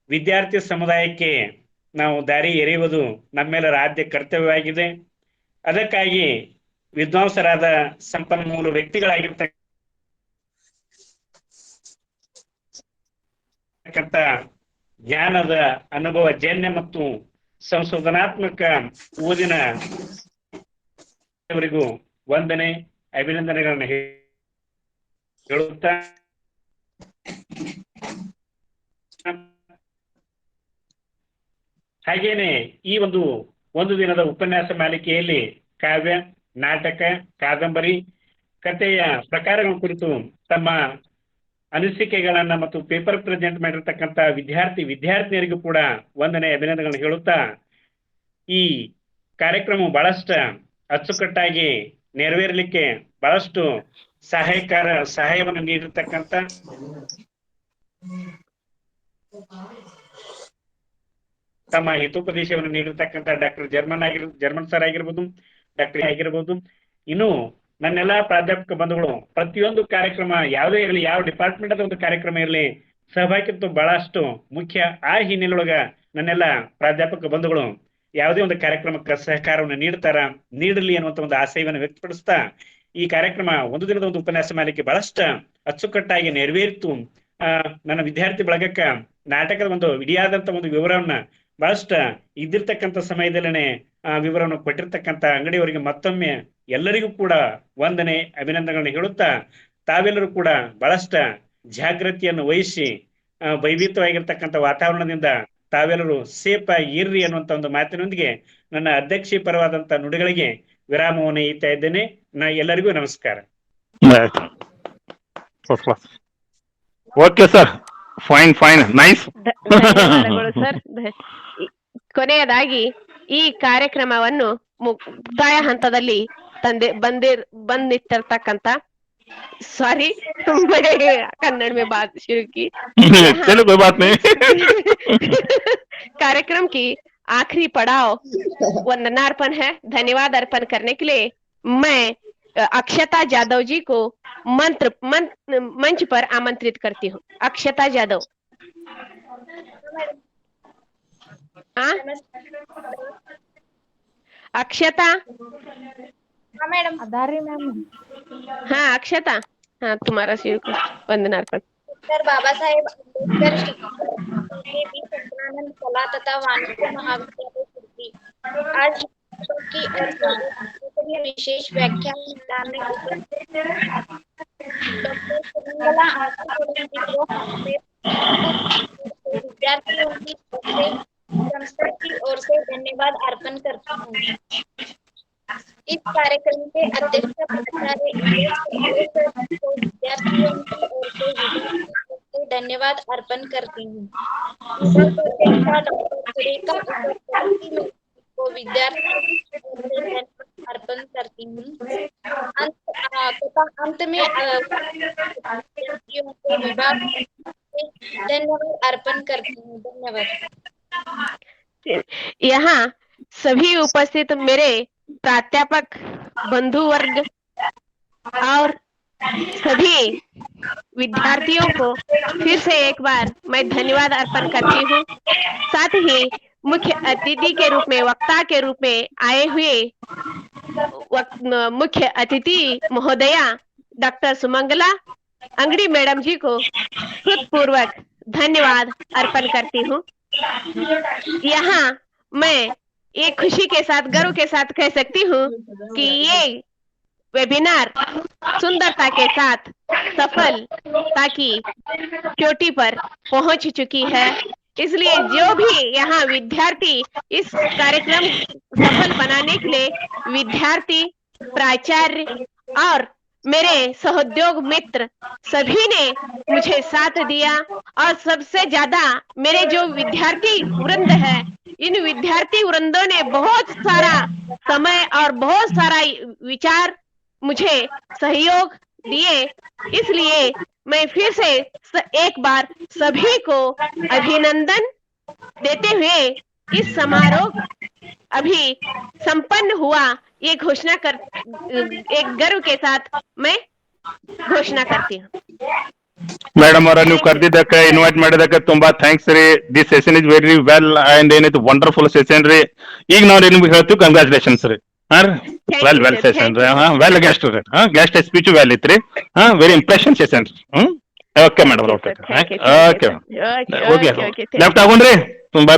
ವಿದ್ಯಾರ್ಥಿ ಸಮುದಾಯಕ್ಕೆ ನಾವು ದಾರಿ ಎರೆಯುವುದು ನಮ್ಮೆಲ್ಲರ ಆದ್ಯ ಕರ್ತವ್ಯವಾಗಿದೆ. ಅದಕ್ಕಾಗಿ ವಿದ್ವಾಂಸರಾದ ಸಂಪನ್ಮೂಲ ವ್ಯಕ್ತಿಗಳಾಗಿರ್ತಕ್ಕಂಥ ಜ್ಞಾನದ ಅನುಭವ ಜನ್ಯ ಮತ್ತು ಸಂಶೋಧನಾತ್ಮಕ ಓದಿನ ಅವರಿಗೂ ವಂದನೆ ಅಭಿನಂದನೆಗಳನ್ನು ಹೇಳುತ್ತಾ ಹಾಗೇನೆ ಈ ಒಂದು ದಿನದ ಉಪನ್ಯಾಸ ಮಾಲಿಕೆಯಲ್ಲಿ ಕಾವ್ಯ, ನಾಟಕ, ಕಾದಂಬರಿ, ಕಥೆಯ ಪ್ರಕಾರಗಳ ಕುರಿತು ತಮ್ಮ ಅನಿಸಿಕೆಗಳನ್ನ ಮತ್ತು ಪೇಪರ್ ಪ್ರೆಸೆಂಟ್ ಮಾಡಿರ್ತಕ್ಕಂಥ ವಿದ್ಯಾರ್ಥಿನಿಯರಿಗೂ ಕೂಡ ವಂದನೆ ಅಭಿನಂದನೆಗಳನ್ನು ಹೇಳುತ್ತಾ ಈ ಕಾರ್ಯಕ್ರಮ ಬಹಳಷ್ಟು ಅಚ್ಚುಕಟ್ಟಾಗಿ ನೆರವೇರಲಿಕ್ಕೆ ಬಹಳಷ್ಟು ಸಹಾಯವನ್ನು ನೀಡಿರ್ತಕ್ಕಂಥ ತಮ್ಮ ಹಿತೋಪದೇಶವನ್ನು ನೀಡಿರ್ತಕ್ಕಂಥ ಡಾಕ್ಟರ್ ಜರ್ಮನ್ ಸರ್ ಆಗಿರ್ಬೋದು, ಡಾಕ್ಟರ್ ಆಗಿರ್ಬೋದು, ಇನ್ನು ನನ್ನೆಲ್ಲಾ ಪ್ರಾಧ್ಯಾಪಕ ಬಂಧುಗಳು ಪ್ರತಿಯೊಂದು ಕಾರ್ಯಕ್ರಮ ಯಾವುದೇ ಇರಲಿ, ಯಾವ ಡಿಪಾರ್ಟ್ಮೆಂಟ್ ಅದ ಒಂದು ಕಾರ್ಯಕ್ರಮ ಇರಲಿ, ಸಹಭಾಗಿತ್ವ ಬಹಳಷ್ಟು ಮುಖ್ಯ. ಆ ಹಿನ್ನೆಲೆಯೊಳಗ ನನ್ನೆಲ್ಲ ಪ್ರಾಧ್ಯಾಪಕ ಬಂಧುಗಳು ಯಾವುದೇ ಒಂದು ಕಾರ್ಯಕ್ರಮಕ್ಕೆ ಸಹಕಾರವನ್ನು ನೀಡಲಿ ಅನ್ನುವಂತ ಒಂದು ಆಶಯವನ್ನು ವ್ಯಕ್ತಪಡಿಸ್ತಾ ಈ ಕಾರ್ಯಕ್ರಮ ಒಂದು ದಿನದ ಒಂದು ಉಪನ್ಯಾಸ ಮಾಲಿಕೆ ಬಹಳಷ್ಟು ಅಚ್ಚುಕಟ್ಟಾಗಿ ನೆರವೇರಿತು. ನನ್ನ ವಿದ್ಯಾರ್ಥಿ ಬಳಗಕ್ಕ ನಾಟಕದ ಒಂದು ಇಡಿಯಾದಂತ ಒಂದು ವಿವರವನ್ನ ಬಹಳಷ್ಟು ಇದ್ದಿರ್ತಕ್ಕಂಥ ಸಮಯದಲ್ಲೇ ವಿವರವನ್ನು ಕೊಟ್ಟಿರ್ತಕ್ಕಂಥ ಅಂಗಡಿಯವರಿಗೆ ಮತ್ತೊಮ್ಮೆ ಎಲ್ಲರಿಗೂ ಕೂಡ ವಂದನೆ ಅಭಿನಂದನೆಗಳನ್ನು ಹೇಳುತ್ತಾ ತಾವೆಲ್ಲರೂ ಕೂಡ ಬಹಳಷ್ಟು ಜಾಗೃತಿಯನ್ನು ವಹಿಸಿ ಭಯಭೀತವಾಗಿರ್ತಕ್ಕಂಥ ವಾತಾವರಣದಿಂದ ತಾವೆಲ್ಲರೂ ಸೇಫ್ ಆಗಿ ಇರ್ರಿ ಅನ್ನುವಂತ ಒಂದು ಮಾತಿನೊಂದಿಗೆ ನನ್ನ ಅಧ್ಯಕ್ಷೀಯ ಪರವಾದಂತ ನುಡಿಗಳಿಗೆ ವಿರಾಮವನ್ನು ಇಡ್ತಾ ಇದ್ದೇನೆ. ಎಲ್ಲರಿಗೂ ನಮಸ್ಕಾರ. Okay sir, fine nice. ಧನ್ಯವಾದಗಳು ಸರ್. ಕೊನೆಯದಾಗಿ ಈ ಕಾರ್ಯಕ್ರಮವನ್ನು ಮುಕ್ತಾಯ ಹಂತದಲ್ಲಿ ಬಂದಿಟ್ಟಿರ್ತಕ್ಕಂಥ सॉरी मैं कन्नड़ में बात शुरू की। चलो कोई बात नहीं। कार्यक्रम की आखिरी पड़ाव वंदनार्पण है। धन्यवाद अर्पण करने के लिए मैं अक्षता जादव जी को मंच पर आमंत्रित करती हूँ। अक्षता जादव। अक्षता। हाँ मैडम। आधारी मैम। हाँ अक्षता, हाँ तुम्हारा शिव को वंदनार्पण। डॉक्टर बाबा साहेब अम्बेडकर संकलानंद कला तथा वाणिज्य महाविद्यालय कुर्सी आज की और विशेष व्याख्यान डालने डॉक्टर सुमंगला विद्यार्थियों की संस्था की ओर से धन्यवाद अर्पण करता हूँ। इस कार्यक्रम के अध्यक्ष प्राचार्य विद्यार्थियों की ओर से धन्यवाद अर्पण करती हूँ। को विद्यार्थियों अर्पण करती हूँ। अंत में विद्यार्थियों को विभाग धन्यवाद अर्पण करती हूँ। धन्यवाद। यहाँ सभी उपस्थित मेरे प्राध्यापक बंधु वर्ग और सभी विद्यार्थियों को फिर से एक बार मैं धन्यवाद अर्पण करती हूँ। साथ ही मुख्य अतिथि के रूप में, वक्ता के रूप में आए हुए मुख्य अतिथि महोदया डॉक्टर सुमंगला अंगड़ी मैडम जी को हृदयपूर्वक धन्यवाद अर्पण करती हूँ। यहाँ मैं एक खुशी के साथ, गर्व के साथ कह सकती हूँ कि ये वेबिनार सुंदरता के साथ सफलता की चोटी पर पहुंच चुकी है। इसलिए जो भी यहाँ विद्यार्थी इस कार्यक्रम सफल बनाने के लिए विद्यार्थी, प्राचार्य और मेरे सहोद्योग मित्र सभी ने मुझे साथ दिया और सबसे ज्यादा मेरे जो विद्यार्थी वृंद है, इन विद्यार्थी वृंदों ने बहुत सारा समय और बहुत सारा विचार मुझे सहयोग दिए। इसलिए मैं फिर से एक बार सभी को अभिनंदन देते हुए इस समारोह अभी संपन्न हुआ ये घोषणा कर एक गर्व के साथ मैं घोषणा करती हूँ। ಮೇಡಮ್ ಅವರ ನೀವು ಕರೆದಿದ್ದಕ್ಕೆ, ಇನ್ವೈಟ್ ಮಾಡಿದಕ್ಕೆ ತುಂಬಾ ಥ್ಯಾಂಕ್ಸ್ ರೀ. This session is very well and ಏನಿತ್ತು ವಂಡರ್ಫುಲ್ ಸೆಷನ್ ರೀ. ಈಗ ನಾವು ನಿಮ್ಗೆ ಹೇಳ್ತೀವಿ ಕಂಗ್ರಾಚುಲೇಷನ್ಸ್ ರೀ. ಹಾ ರೀ Thank well you, well sir. Session Thank ರೀ you. ಹಾ ವೆಲ್ ಗೆಸ್ಟ್ ರೀ ಹಾ ಗೆಸ್ಟ್ ಸ್ಪೀಚ್ ವೆಲ್ ಇತ್ರಿ ಹಾ very impression session okay madam Thank you, okay sir. Thank you, okay sir. Okay, okay okay, okay. Thank left you. ಆಗೋಣ್ರಿ ತುಂಬಾ